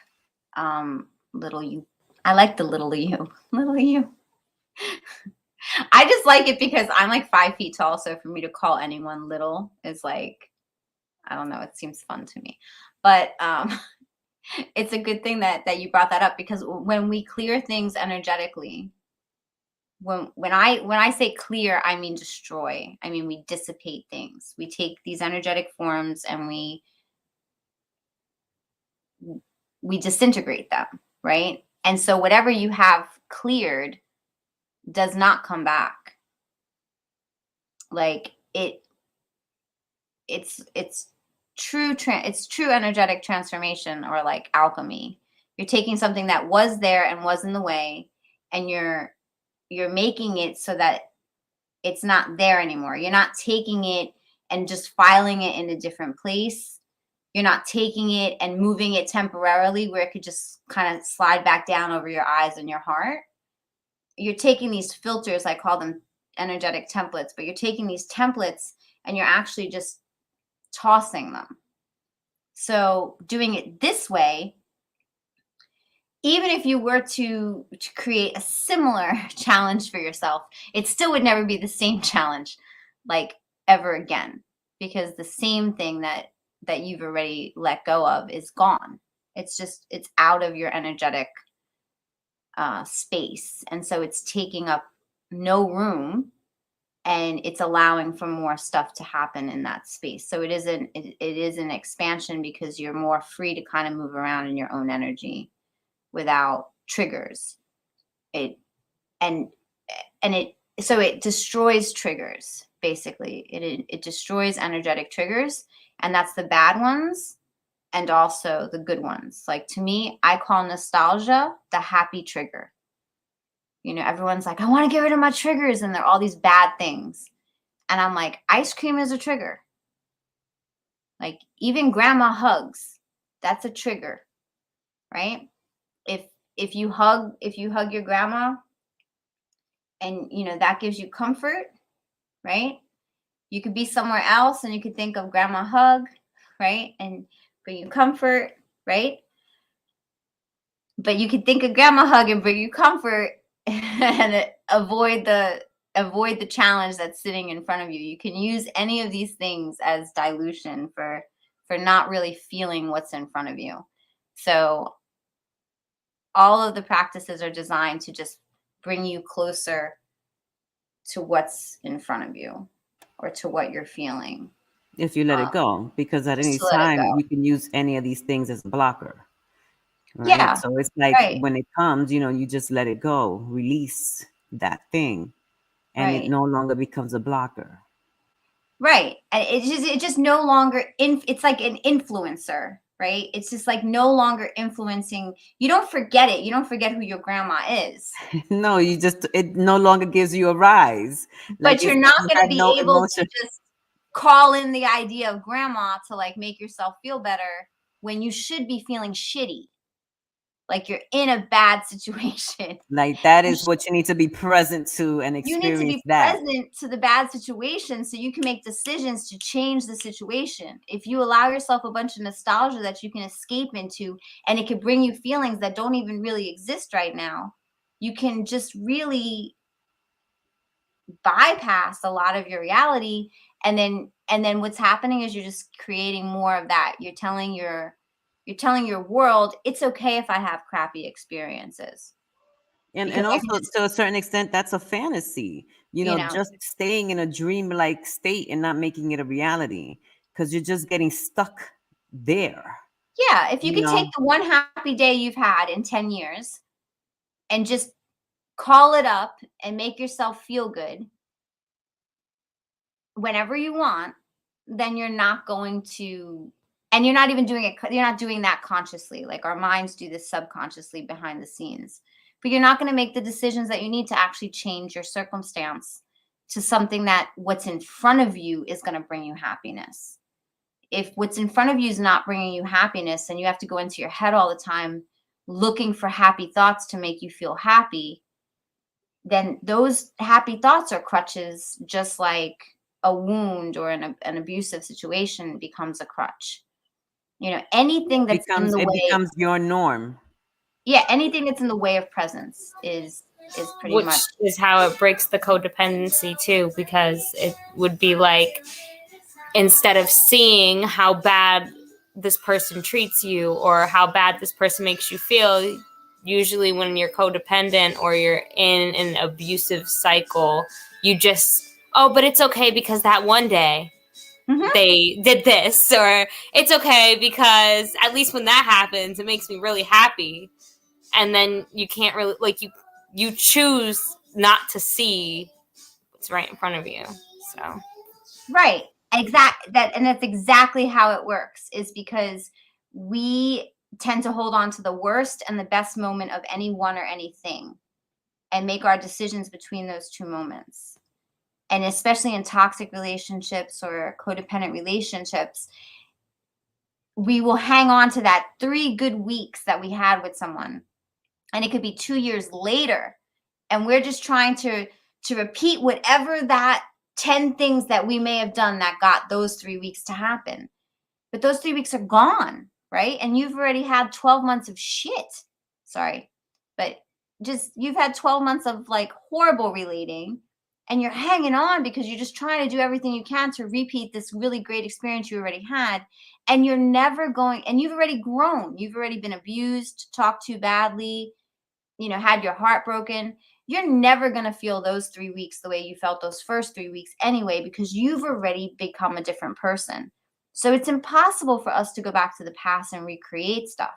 Little you. I like the little you. Little you. I just like it because I'm like 5 feet tall. So for me to call anyone little is like, I don't know, it seems fun to me. But it's a good thing that you brought that up because when we clear things energetically, when I say clear, I mean destroy. I mean we dissipate things. We take these energetic forms and we disintegrate them, right? And so whatever you have cleared does not come back. Like it's true energetic transformation or like alchemy. You're taking something that was there and was in the way and you're making it so that it's not there anymore. You're not taking it and just filing it in a different place. You're not taking it and moving it temporarily where it could just kind of slide back down over your eyes and your heart. You're taking these filters, I call them energetic templates, but you're taking these templates and you're actually just tossing them. So doing it this way, even if you were to create a similar challenge for yourself, it still would never be the same challenge like ever again, because the same thing that you've already let go of is gone. It's out of your energetic space. And so it's taking up no room and it's allowing for more stuff to happen in that space. So it is an expansion because you're more free to kind of move around in your own energy without triggers. It destroys triggers, basically. It destroys energetic triggers, and that's the bad ones and also the good ones. Like to me, I call nostalgia the happy trigger. Everyone's like, I want to get rid of my triggers, and they're all these bad things. And I'm like, ice cream is a trigger. Like even grandma hugs, that's a trigger, right? If you hug your grandma and that gives you comfort, right? You could be somewhere else and you could think of grandma hug, right? And bring you comfort, right? But you could think of grandma hug and bring you comfort and avoid the challenge that's sitting in front of you. You can use any of these things as dilution for not really feeling what's in front of you. So all of the practices are designed to just bring you closer to what's in front of you or to what you're feeling. If you let it go, because at any Just let it time go. you can use any of these things as a blocker, right? Yeah, So it's like right, when it comes, you just let it go, release that thing, and it right, no longer becomes a blocker. right. And it just no longer it's like an influencer, right? It's just like no longer influencing. You don't forget it. You don't forget who your grandma is. No, it no longer gives you a rise. Like But it's you're like not you going to had no be able to emotion. just call in the idea of grandma to like make yourself feel better when you should be feeling shitty. Like you're in a bad situation. Like that is what you need to be present to and You need to experience be that. present to the bad situation so you can make decisions to change the situation. If you allow yourself a bunch of nostalgia that you can escape into and it could bring you feelings that don't even really exist right now, you can just really bypass a lot of your reality. And then what's happening is you're just creating more of that. You're telling your world it's okay if I have crappy experiences. And Because I can also just, to a certain extent, that's a fantasy. Just staying in a dream-like state and not making it a reality, because you're just getting stuck there. yeah, if you You could take know, the one happy day you've had in 10 years and just call it up and make yourself feel good whenever you want, then you're not going to, and you're not even doing it, you're not doing that consciously. Like our minds do this subconsciously behind the scenes. But you're not going to make the decisions that you need to actually change your circumstance to something that what's in front of you is going to bring you happiness. If what's in front of you is not bringing you happiness and you have to go into your head all the time looking for happy thoughts to make you feel happy, then those happy thoughts are crutches, just like a wound or an abusive situation becomes a crutch. Anything that's in the it way, becomes your norm. yeah, anything that's in the way of presence is pretty Which much, is how it breaks the codependency too, because it would be like, instead of seeing how bad this person treats you or how bad this person makes you feel, usually when you're codependent or you're in an abusive cycle, you just, oh, but it's okay because that one day Mhm. they did this, or it's okay because at least when that happens, it makes me really happy. And then you can't really, like, you choose not to see what's right in front of you. So right, and that's exactly how it works, is because we tend to hold on to the worst and the best moment of anyone or anything and make our decisions between those two moments. And especially in toxic relationships or codependent relationships, we will hang on to that 3 good weeks that we had with someone. And it could be 2 years later. And we're just trying to repeat whatever that 10 things that we may have done that got those 3 weeks to happen. But those 3 weeks are gone, right? And you've already had 12 months of shit. Sorry. But just you've had 12 months of like horrible relating, and you're hanging on because you're just trying to do everything you can to repeat this really great experience you already had. And you're never going, and you've already grown. You've already been abused, talked to badly, had your heart broken. You're never going to feel those 3 weeks the way you felt those first 3 weeks anyway, because you've already become a different person. So it's impossible for us to go back to the past and recreate stuff.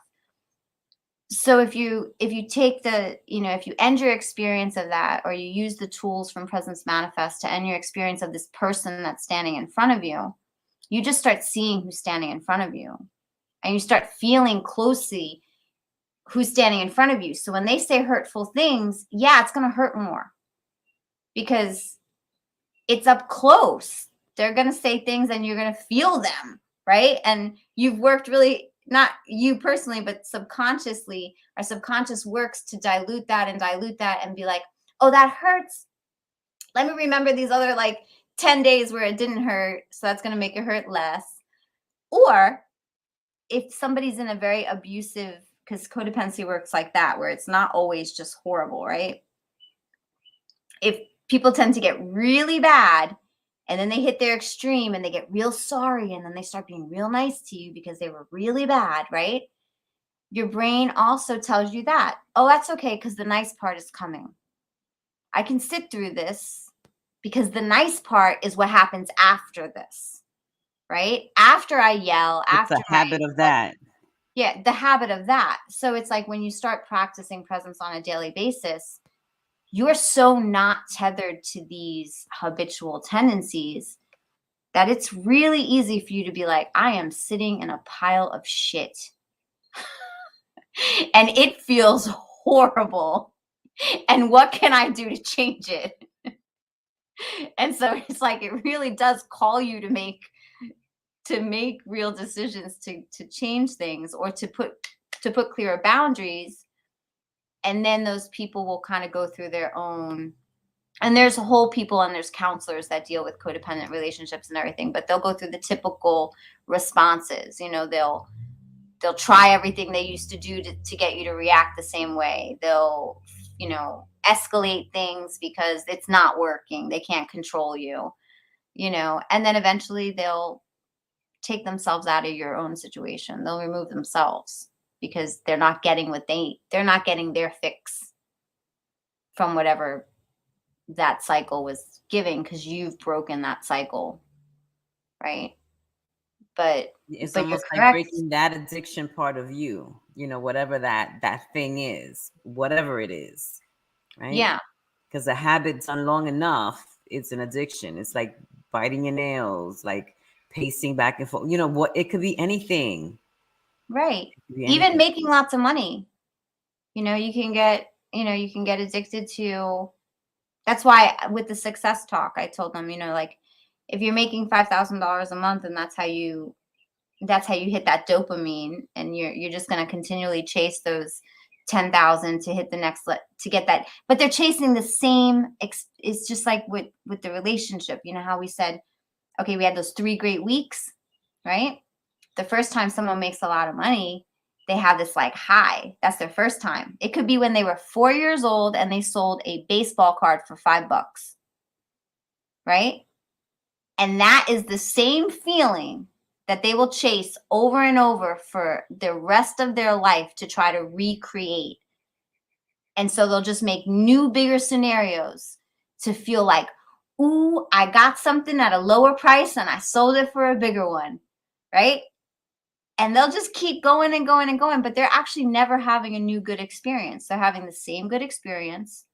So if you take if you end your experience of that, or you use the tools from Presence Manifest to end your experience of this person that's standing in front of you, you just start seeing who's standing in front of you, and you start feeling closely who's standing in front of you. So when they say hurtful things, yeah, it's going to hurt more because it's up close. They're going to say things and you're going to feel them, right? And you've worked really, not you personally, but subconsciously, our subconscious works to dilute that and be like, oh, that hurts. Let me remember these other like 10 days where it didn't hurt. So that's going to make it hurt less. Or if somebody's in a very abusive, because codependency works like that, where it's not always just horrible, right? If people tend to get really bad and then they hit their extreme and they get real sorry and then they start being real nice to you because they were really bad, right? Your brain also tells you, oh, that's okay because the nice part is coming. I can sit through this Because the nice part is what happens after this, right? After I yell, It's a after habit of that. yeah, the habit of that. So it's like when you start practicing presence on a daily basis, you're so not tethered to these habitual tendencies that it's really easy for you to be like, I am sitting in a pile of shit. And it feels horrible. And what can I do to change it? And so it's like it really does call you to make real decisions to change things, or to put clearer boundaries. And then those people will kind of go through their own, and there's whole people and there's counselors that deal with codependent relationships and everything, but they'll go through the typical responses. You know, they'll try everything they used to do to get you to react the same way. They'll, you know, escalate things because it's not working. They can't control you, you know, and then eventually they'll take themselves out of your own situation. They'll remove themselves because they're not getting they're not getting their fix from whatever that cycle was giving, because you've broken that cycle, right? But It's you're almost like correct. breaking that addiction part of you, you know, whatever that thing is, whatever it is, right? Yeah. Because a habit done long enough, it's an addiction. It's like biting your nails, like pacing back and forth. You know what? It could be anything. Right. Be Even anything. making lots of money. You know, you can get addicted to. That's why with the success talk, I told them, you know, like if you're making $5,000 a month and that's how you hit that dopamine, and you're just going to continually chase those 10,000 to hit the next to get that. But they're chasing the same. It's just like with the relationship. You know how we said, okay, we had those 3 great weeks, right? The first time someone makes a lot of money, they have this like high. That's their first time. It could be when they were 4 years old and they sold a baseball card for $5, right? And that is the same feeling that they will chase over and over for the rest of their life to try to recreate. And so they'll just make new, bigger scenarios to feel like, ooh, I got something at a lower price and I sold it for a bigger one, right? And they'll just keep going and going and going, but they're actually never having a new good experience. They're having the same good experience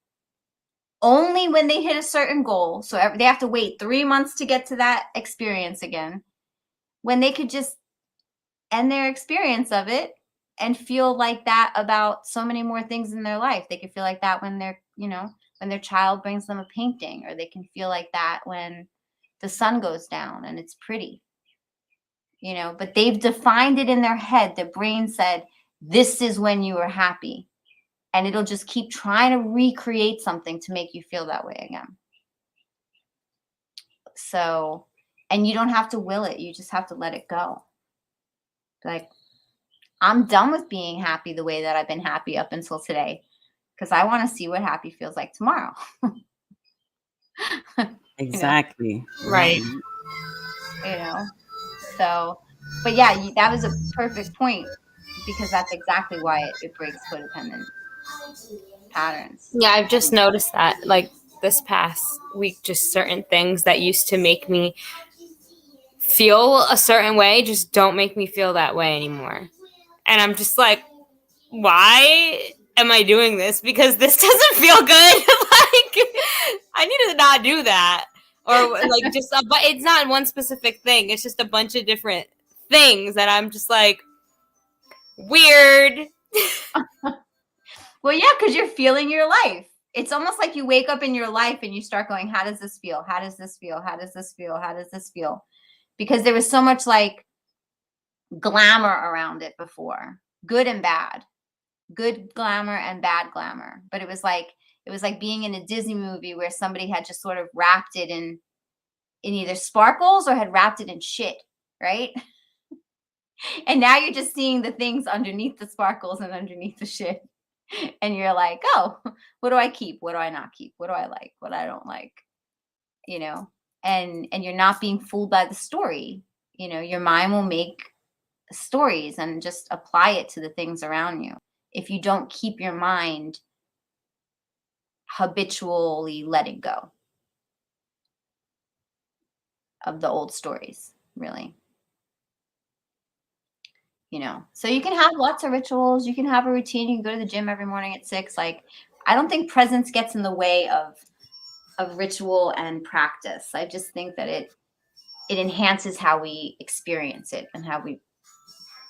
only when they hit a certain goal. So they have to wait 3 months to get to that experience again, when they could just end their experience of it and feel like that about so many more things in their life. They could feel like that when they're, you know, when their child brings them a painting, or they can feel like that when the sun goes down and it's pretty, you know, but they've defined it in their head. Their brain said, this is when you are happy. And it'll just keep trying to recreate something to make you feel that way again. So, and you don't have to will it. You just have to let it go. Like, I'm done with being happy the way that I've been happy up until today, because I want to see what happy feels like tomorrow. Exactly. Right. You know, so, but yeah, that was a perfect point, because that's exactly why it breaks codependent patterns. Yeah, I've just noticed that, like this past week, just certain things that used to make me feel a certain way just don't make me feel that way anymore. And I'm just like, why am I doing this? Because this doesn't feel good. Like, I need to not do that. Or like just, but it's not one specific thing. It's just a bunch of different things that I'm just like, weird. Well, yeah, because you're feeling your life. It's almost like you wake up in your life and you start going, how does this feel? How does this feel? How does this feel? How does this feel? Because there was so much like glamour around it before, good and bad, good glamour and bad glamour. But it was like being in a Disney movie where somebody had just sort of wrapped it in either sparkles or had wrapped it in shit, right? And now you're just seeing the things underneath the sparkles and underneath the shit. And you're like, oh, what do I keep? What do I not keep? What do I like? What I don't like? You know, and you're not being fooled by the story. You know, your mind will make stories and just apply it to the things around you. If you don't keep your mind habitually letting go. the old stories, really. You know, so you can have lots of rituals. You can have a routine. You can go to the gym every morning at 6. Like, I don't think presence gets in the way of ritual and practice. I just think that it enhances how we experience it and how we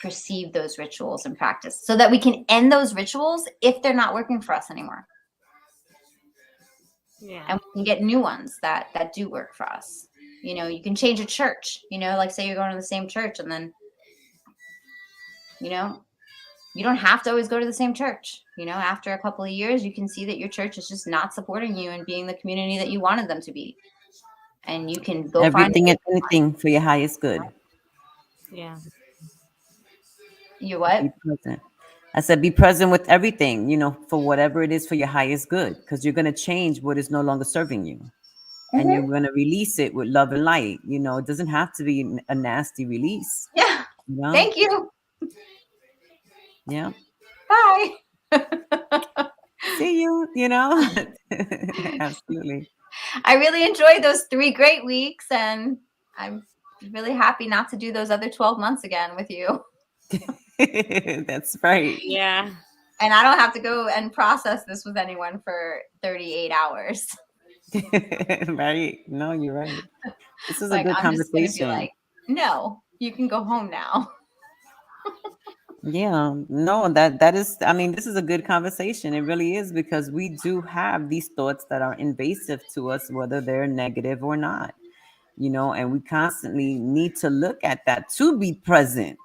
perceive those rituals and practice, so that we can end those rituals if they're not working for us anymore. Yeah. And we can get new ones that do work for us. You know, you can change a church, you know, like say you're going to the same church, and then, you know, you don't have to always go to the same church. You know, after a couple of years, you can see that your church is just not supporting you and being the community that you wanted them to be. And you can go find Everything and anything for your highest good. Yeah. your what? Be present. I said, be present with everything, you know, for whatever it is for your highest good, because you're going to change what is no longer serving you. And you're going to release it with love and light. You know, it doesn't have to be a nasty release. Yeah. You know? Thank you. Yeah. Bye. See you, you know? Absolutely. I really enjoyed those 3 great weeks, and I'm really happy not to do those other 12 months again with you. That's right. Yeah. And I don't have to go and process this with anyone for 38 hours. Right. No, you're right. This is a Like, good I'm just going to be conversation. like, no, you can go home now. Yeah, no, that is, I mean, this is a good conversation. It really is, because we do have these thoughts that are invasive to us, whether they're negative or not, you know, and we constantly need to look at that to be present.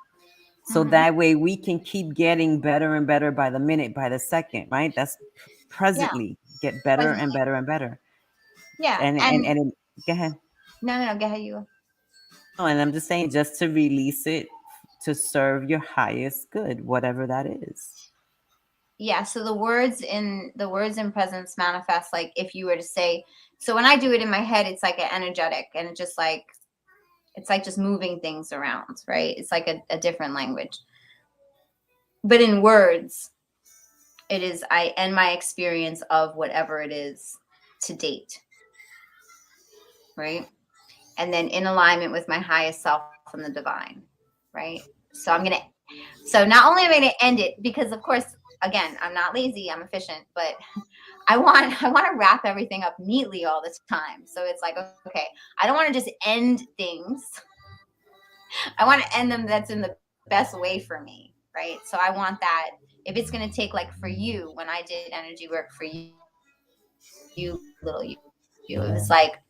So that way we can keep getting better and better by the minute, by the second, right? That's presently get better Presently. and better and better. Yeah. And go ahead. No, go ahead, you. No, and I'm just saying, just to release it to serve your highest good, whatever that is. Yeah, so the words in presence manifest like if you were to say, so when I do it in my head, it's like an energetic, and it just like, it's like just moving things around, right? It's like a different language. But in words, it is, I end my experience of whatever it is to date, right? And then in alignment with my highest self and the divine, right? So not only am I going to end it, because of course, again, I'm not lazy, I'm efficient, but I want to wrap everything up neatly all the time. So it's like, okay, I don't want to just end things. I want to end them that's in the best way for me, right? So I want that, if it's going to take, like for you, when I did energy work for you, little you, it was like,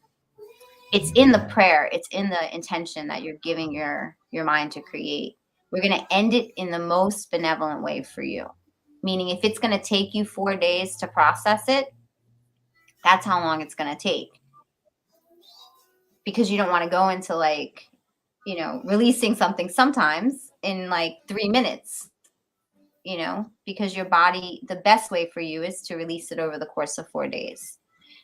it's in the prayer, it's in the intention that you're giving your mind to create. We're going to end it in the most benevolent way for you. Meaning, if it's going to take you 4 days to process it, that's how long it's going to take. Because you don't want to go into like, you know, releasing something sometimes in like 3 minutes, you know, because your body, the best way for you is to release it over the course of 4 days.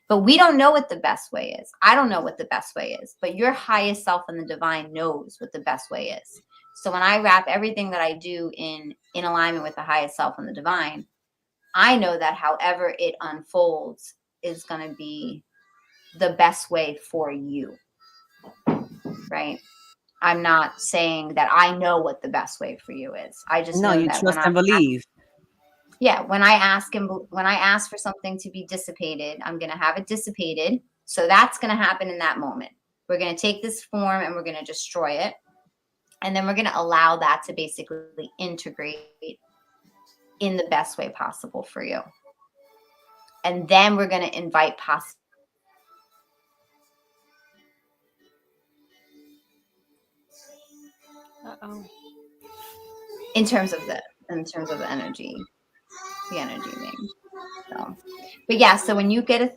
But we don't know what the best way is. I don't know what the best way is, but your highest self and the divine knows what the best way is. So when I wrap everything that I do in alignment with the highest self and the divine, I know that however it unfolds is going to be the best way for you, right? I'm not saying that I know what the best way for you is. I just No, know you that trust and believe. when I ask for something to be dissipated, I'm going to have it dissipated. So that's going to happen in that moment. We're going to take this form and we're going to destroy it. And then we're going to allow that to basically integrate in the best way possible for you. And then we're going to invite in terms of the energy, the energy thing. So, but yeah, so when you get a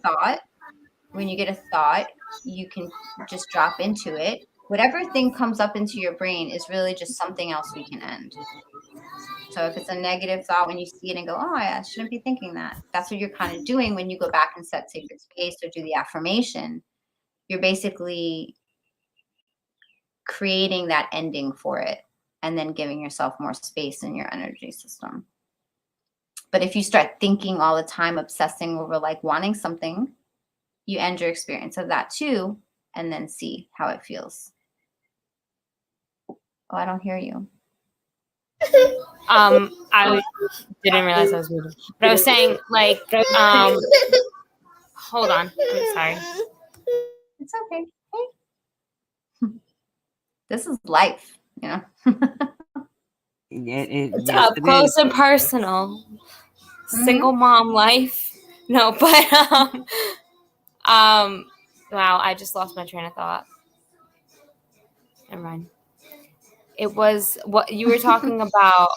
thought, you can just drop into it. Whatever thing comes up into your brain is really just something else we can end. So if it's a negative thought, when you see it and go, oh, I shouldn't be thinking that. That's what you're kind of doing when you go back and set sacred space or do the affirmation. You're basically creating that ending for it and then giving yourself more space in your energy system. But if you start thinking all the time, obsessing over like wanting something, you end your experience of that too. and then see how it feels. Oh, I don't hear you. I didn't realize I was muted, but I was saying, like, hold on, I'm sorry. It's okay. Hey. This is life, you know. It's Yes, up it close is. and personal. Single mom life. No, but wow, I just lost my train of thought. Never mind. It was what you were talking about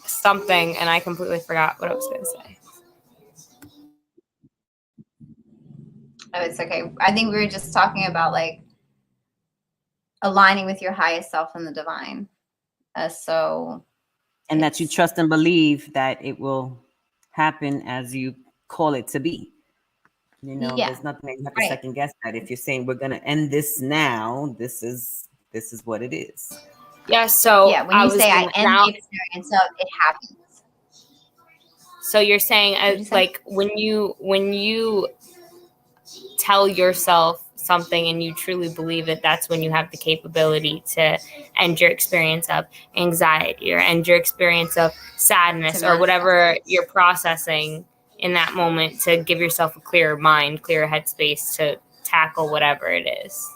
something, and I completely forgot what I was going to say. Oh, it's okay. I think we were just talking about like aligning with your highest self and the divine. So And that you trust and believe that it will happen as you call it to be. You know, yeah, there's nothing that you have to right. second guess that. If you're saying we're gonna end this now, this is what it is. Yeah, so Yeah, when I you was say I gonna end now. the experience of it happens. So you're saying, What'd you say? like, when you tell yourself something and you truly believe it, that's when you have the capability to end your experience of anxiety or end your experience of sadness or whatever you're processing in that moment, to give yourself a clearer mind, clearer headspace to tackle whatever it is.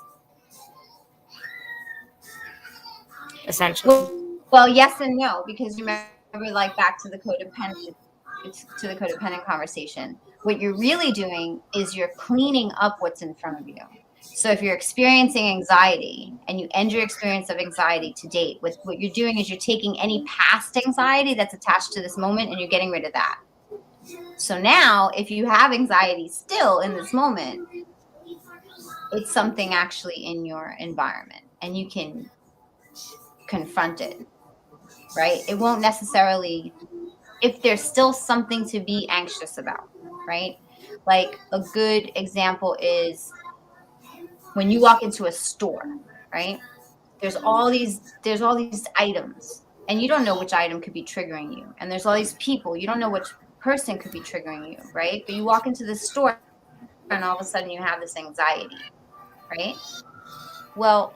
Essentially. Well, yes and no, because remember, like back to the codependent conversation. What you're really doing is you're cleaning up what's in front of you. So if you're experiencing anxiety and you end your experience of anxiety to date, what you're doing is you're taking any past anxiety that's attached to this moment and you're getting rid of that. So now, if you have anxiety still in this moment, it's something actually in your environment and you can confront it, right? It won't necessarily, if there's still something to be anxious about, right? Like a good example is when you walk into a store, right? There's all these items and you don't know which item could be triggering you. And there's all these people, you don't know which person could be triggering you, right? But you walk into the store and all of a sudden you have this anxiety, right? Well,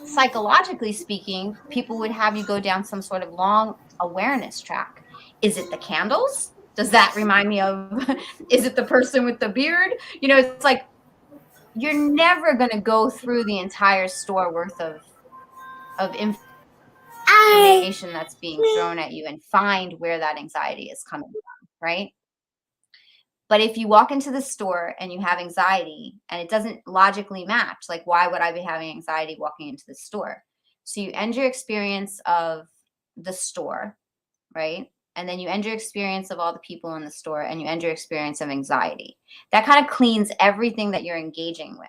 psychologically speaking, people would have you go down some sort of long awareness track. Is it the candles? Does that remind me of, is it the person with the beard? You know, it's like you're never going to go through the entire store worth of information that's being thrown at you and find where that anxiety is coming from, right? But if you walk into the store and you have anxiety and it doesn't logically match, like why would I be having anxiety walking into the store? So you end your experience of the store, right? And then you end your experience of all the people in the store and you end your experience of anxiety. That kind of cleans everything that you're engaging with,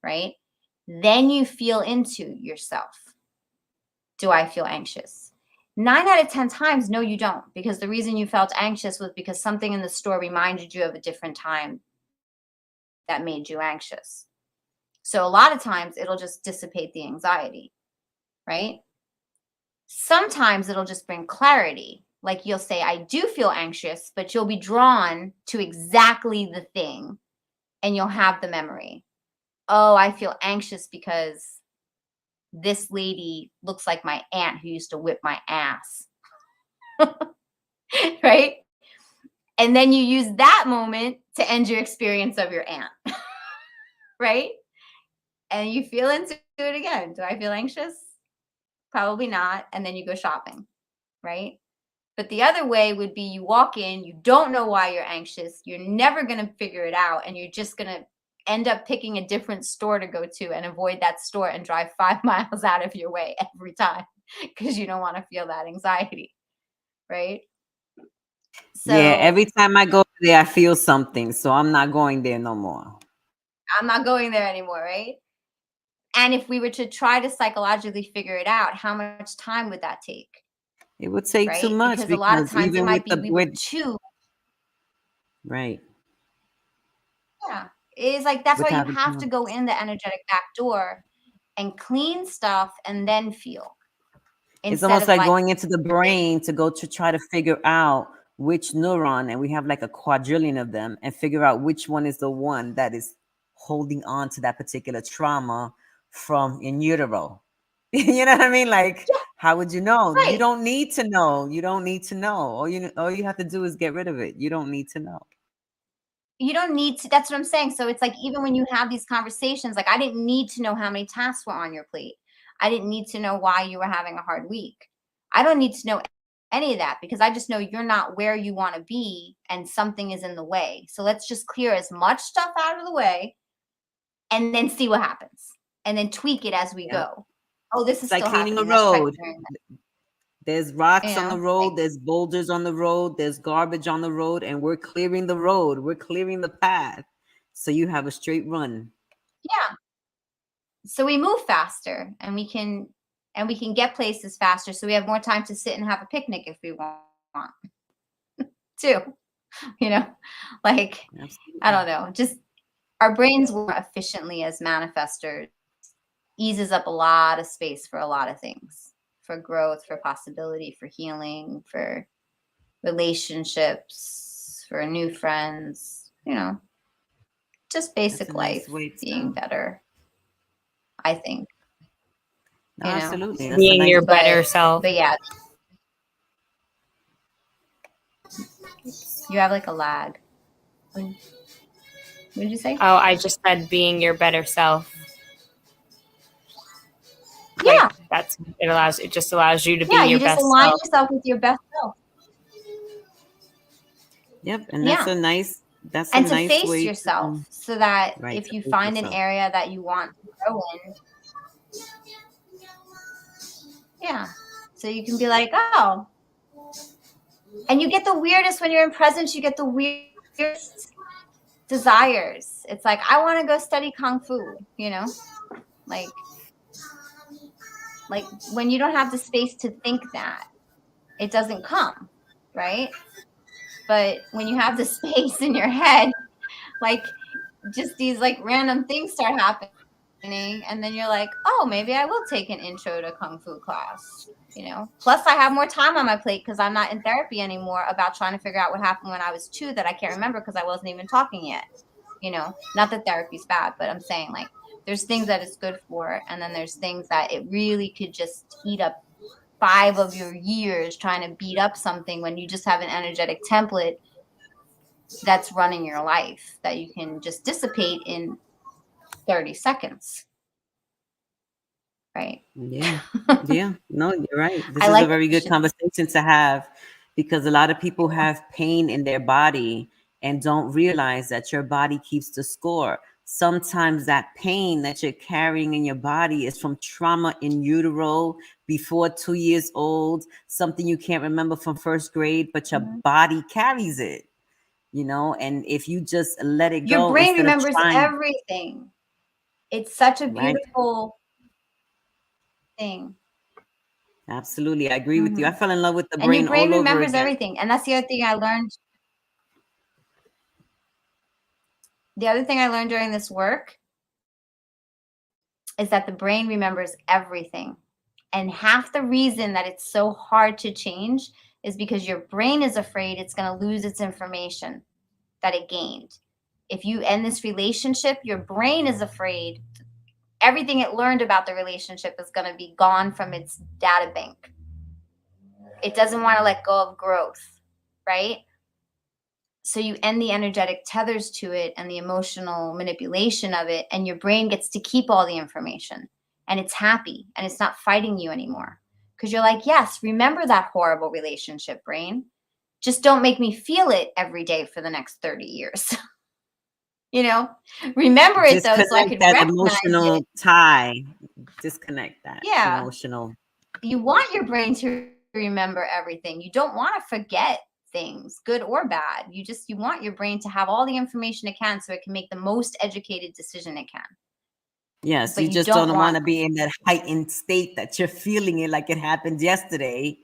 right? Then you feel into yourself. Do I feel anxious? 9 out of 10 times, no, you don't. Because the reason you felt anxious was because something in the store reminded you of a different time that made you anxious. So a lot of times it'll just dissipate the anxiety, right? Sometimes it'll just bring clarity. Like you'll say, I do feel anxious, but you'll be drawn to exactly the thing and you'll have the memory. Oh, I feel anxious because this lady looks like my aunt who used to whip my ass. Right? And then you use that moment to end your experience of your aunt. Right? And you feel into it again. Do I feel anxious? Probably not. And then you go shopping. Right? But the other way would be you walk in, you don't know why you're anxious. You're never going to figure it out. And you're just going to end up picking a different store to go to and avoid that store and drive 5 miles out of your way every time because you don't want to feel that anxiety. Right? So Yeah, every time I go there, I feel something. So I'm not going there no more. I'm not going there anymore, right? And if we were to try to psychologically figure it out, how much time would that take? It would take too Right? much Because a lot of because times it even might with be the we with would choose. right Yeah. It's like that's with why you having have to go in the energetic back door and clean stuff and then feel it's instead almost of like like, going into the brain to go to try to figure out which neuron, and we have like a quadrillion of them, and figure out which one is the one that is holding on to that particular trauma from in utero. You know what I mean? Like, how would you know? You Right. don't need to know. You don't need to know. All you have to do is get rid of it. You don't need to know. You don't need to. That's what I'm saying. So it's like, even when you have these conversations, like, I didn't need to know how many tasks were on your plate. I didn't need to know why you were having a hard week. I don't need to know any of that, because I just know you're not where you want to be and something is in the way. So let's just clear as much stuff out of the way and then see what happens, and then tweak it as we Yeah. go. Oh, this is It's like still cleaning a happening. Let's try road. clearing that. There's rocks You on the know, road, like, there's boulders on the road, there's garbage on the road, and we're clearing the road. We're clearing the path. So you have a straight run. yeah. So we move faster, and we can get places faster. So we have more time to sit and have a picnic if we want too. You know, like, Absolutely. I don't know, just our brains work efficiently as manifestors, eases up a lot of space for a lot of things, for growth, for possibility, for healing, for relationships, for new friends, you know, just That's a basic nice life way being to. better, I think, No, you know. absolutely. That's a Being nice. your better self. But yeah, you have like a lag. What did you say? Oh, I just said being your better self. Yeah. Like, it just allows you to be Yeah, you your just best align self. yourself with your best self. Yep, and Yeah. that's a And to nice face way yourself, to. so that Right, if to you face find an yourself. area that you want to grow in, yeah, so you can be like, oh, and you get the weirdest when you're in presence, you get the weirdest desires. It's like, I want to go study Kung Fu, you know, like when you don't have the space to think that, it doesn't come, right? But when you have the space in your head, like, just these like random things start happening, and then you're like, oh, maybe I will take an intro to Kung Fu class, you know. Plus I have more time on my plate because I'm not in therapy anymore about trying to figure out what happened when I was 2 that I can't remember because I wasn't even talking yet, you know. Not that therapy's bad, but I'm saying, like, there's things that it's good for, and then there's things that it really could just eat up 5 of your years trying to beat up something when you just have an energetic template that's running your life that you can just dissipate in 30 seconds. Right. Yeah. Yeah. No, you're right. This I is a like very good that. conversation to have, because a lot of people have pain in their body and don't realize that your body keeps the score. Sometimes that pain that you're carrying in your body is from trauma in utero before 2 years old, something you can't remember from first grade, but your body carries it, and if you just let it Your go brain instead of remembers trying, everything. It's such a right? beautiful thing. Absolutely. I agree with you. I fell in love with the And your brain brain all over remembers again. everything. And that's the other thing I learned. The other thing I learned during this work is that the brain remembers everything. And half the reason that it's so hard to change is because your brain is afraid it's going to lose its information that it gained. If you end this relationship, your brain is afraid everything it learned about the relationship is going to be gone from its data bank. It doesn't want to let go of growth, right? So you end the energetic tethers to it and the emotional manipulation of it, and your brain gets to keep all the information, and it's happy and it's not fighting you anymore. Because you're like, yes, remember that horrible relationship, brain. Just don't make me feel it every day for the next 30 years. You know, remember it though, so I Disconnect could that recognize it. emotional tie. Disconnect that Yeah. emotional. You want your brain to remember everything. You don't want to forget things, good or bad. You want your brain to have all the information it can so it can make the most educated decision it can. Yes, But you you just don't don't want want, to be in that heightened state that you're feeling it like it happened yesterday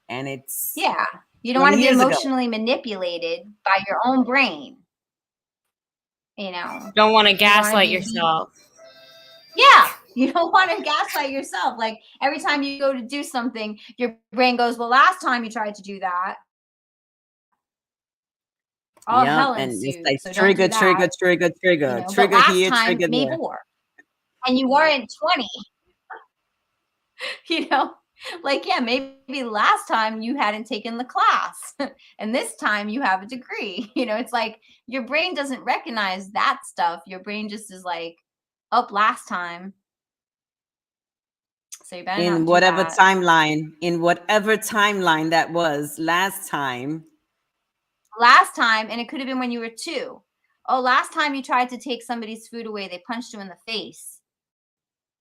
and it's yeah, you don't want 20 to be years ago. emotionally manipulated by your own brain. You know, Don't want to you don't wanna gaslight be- yourself. Yeah, you don't want to gaslight yourself. Like, every time you go to do something, your brain goes, well, last time you tried to do that. all Yep. hell And it's like ensued. So don't trigger, do trigger, that. trigger, You trigger, know, but trigger last here, time trigger made there. more, and you weren't 20. You know, like, yeah, maybe last time you hadn't taken the class and this time you have a degree. You know, it's like your brain doesn't recognize that stuff. Your brain just is like, up last time. So you better In not do whatever that. timeline that was last time. Last time, and it could have been when you were 2. Oh, last time you tried to take somebody's food away, they punched you in the face.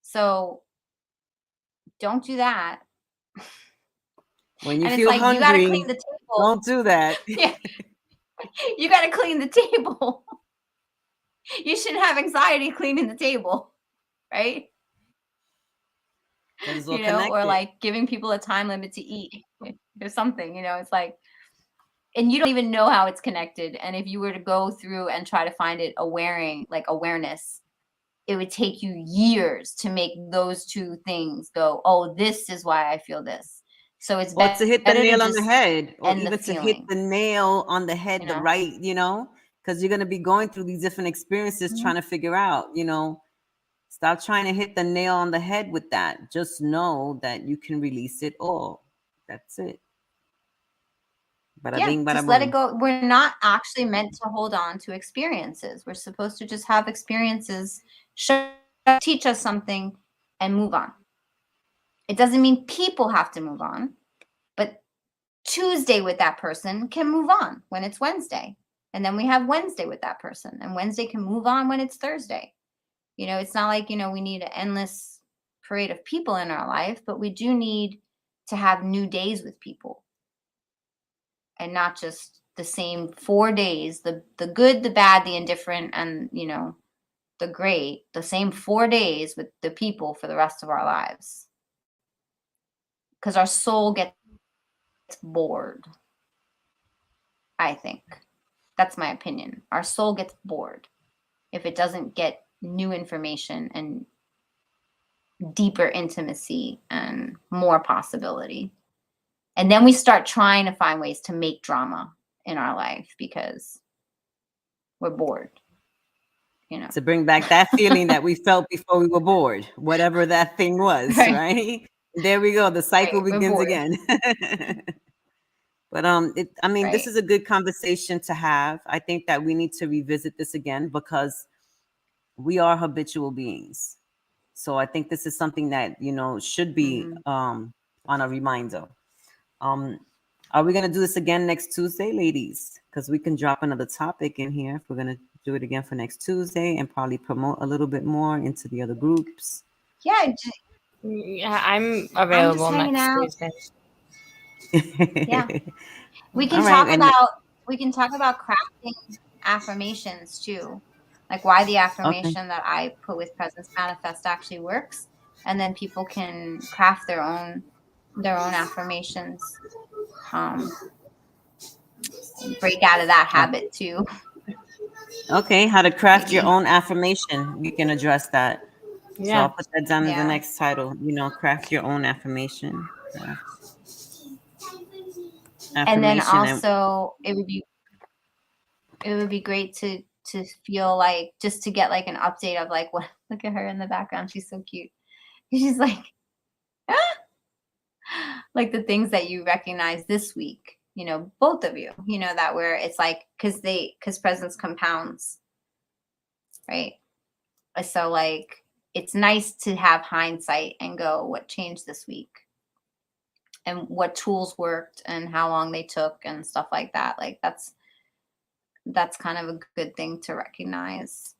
So don't do that. When you And it's feel like, you got to clean hungry, the table. don't do that. Yeah, you got to clean the table. You shouldn't have anxiety cleaning the table, right? Because it's all You know, or connected. like giving people a time limit to eat or something, you know, it's like, and you don't even know how it's connected. And if you were to go through and try to find it awareness, it would take you years to make those two things go, oh, this is why I feel this. So it's Or to hit the better to nail on the just head, or end the even to hit feeling, the nail on the you head, the know? right, because you're going to be going through these different experiences Mhm. trying to figure out, stop trying to hit the nail on the head with that. Just know that you can release it all. That's it. Bada Yeah, bing, bada just let it boom. go. We're not actually meant to hold on to experiences. We're supposed to just have experiences teach us something and move on. It doesn't mean people have to move on, but Tuesday with that person can move on when it's Wednesday. And then we have Wednesday with that person, and Wednesday can move on when it's Thursday. You know, it's not like, we need an endless parade of people in our life, but we do need to have new days with people and not just the same 4 days, the good, the bad, the indifferent, and, the great, the same 4 days with the people for the rest of our lives. Because our soul gets bored, I think. That's my opinion. Our soul gets bored if it doesn't get new information and deeper intimacy and more possibility. And then we start trying to find ways to make drama in our life because we're bored, To bring back that feeling that we felt before we were bored, whatever that thing was, Right. right? There we go. The cycle Right, we're begins bored. again. But this Right. is a good conversation to have. I think that we need to revisit this again because we are habitual beings. So I think this is something that should be Mhm. on a reminder. Um, are we gonna do this again next Tuesday, ladies? Because we can drop another topic in here if we're gonna do it again for next Tuesday and probably promote a little bit more into the other groups. Yeah, Yeah, I'm available hanging next out. Tuesday. Yeah. We All can right, talk and about crafting affirmations too. Like why the okay, affirmation that I put with Presence Manifest actually works. And then people can craft their own affirmations. Break out of that habit too. okay. How to craft your Maybe. own affirmation? We can address that. So Yeah. I'll put that down as the Yeah. next title. Craft your own affirmation. And then Affirmation and also it would be great to feel like just to get like an update of like what look at her in the background. She's so cute. She's like like the things that you recognize this week, both of you, that where it's like because presence compounds, right? So like it's nice to have hindsight and go what changed this week and what tools worked and how long they took and stuff like that. Like that's kind of a good thing to recognize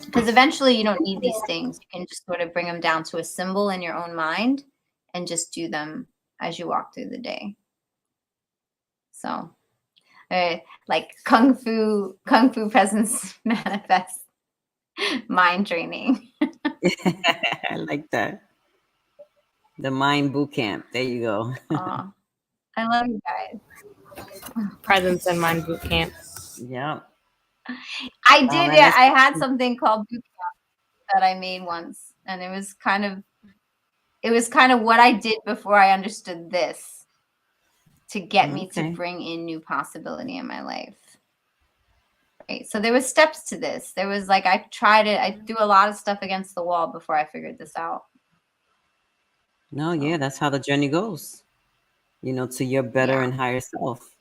because eventually you don't need these things. You can just sort of bring them down to a symbol in your own mind and just do them as you walk through the day. So like kung fu presence manifest mind training. I like that. The mind boot camp. There you go. Aw, I love you guys. Presence and Mind Boot Camp. Yeah. I All did, right. yeah. Let's. I had something called boot camp that I made once, and it was kind of what I did before I understood this to get me to Okay. bring in new possibility in my life. Right. So there was steps to this. There was like I tried it. I threw a lot of stuff against the wall before I figured this out. No, yeah, that's how the journey goes. To your better Yeah. and higher self,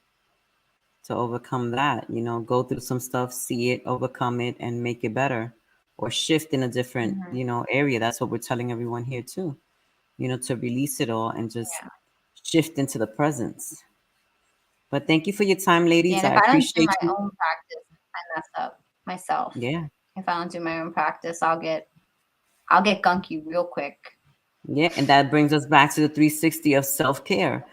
to overcome that. Go through some stuff, see it, overcome it, and make it better, or shift in a different, Mhm. area. That's what we're telling everyone here too. To release it all and just Yeah. shift into the presence. But thank you for your time, Yeah. ladies. And if I I don't do appreciate my you. own practice, I mess up myself. Yeah. If I don't do my own practice, I'll get gunky real quick. Yeah, and that brings us back to the 360 of self-care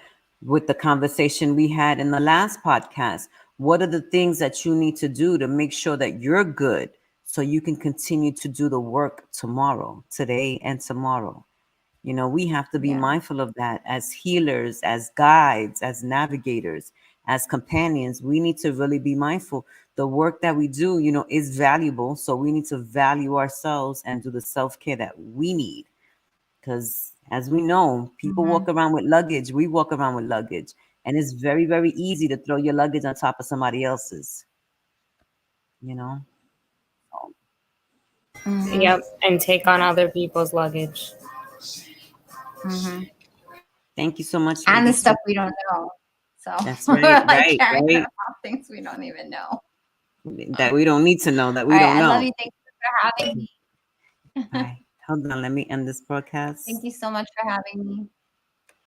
with the conversation we had in the last podcast. What are the things that you need to do to make sure that you're good so you can continue to do the work tomorrow, today and tomorrow? We have to be Yeah. mindful of that as healers, as guides, as navigators, as companions. We need to really be mindful. The work that we do, is valuable. So we need to value ourselves and do the self-care that we need. Because as we know, people Mhm. walk around with luggage. We walk around with luggage. And it's very, very easy to throw your luggage on top of somebody else's, you know? Mhm. Yep, and take on other people's luggage. Mhm. Thank you so much, And the ladies. stuff we don't know. So That's right, we're like right, carrying right. around things we don't even know. That we don't need to know, that All we right. don't I love know. you. Thank you for having me. Bye. Hold on, let me end this broadcast. Thank you so much for having me.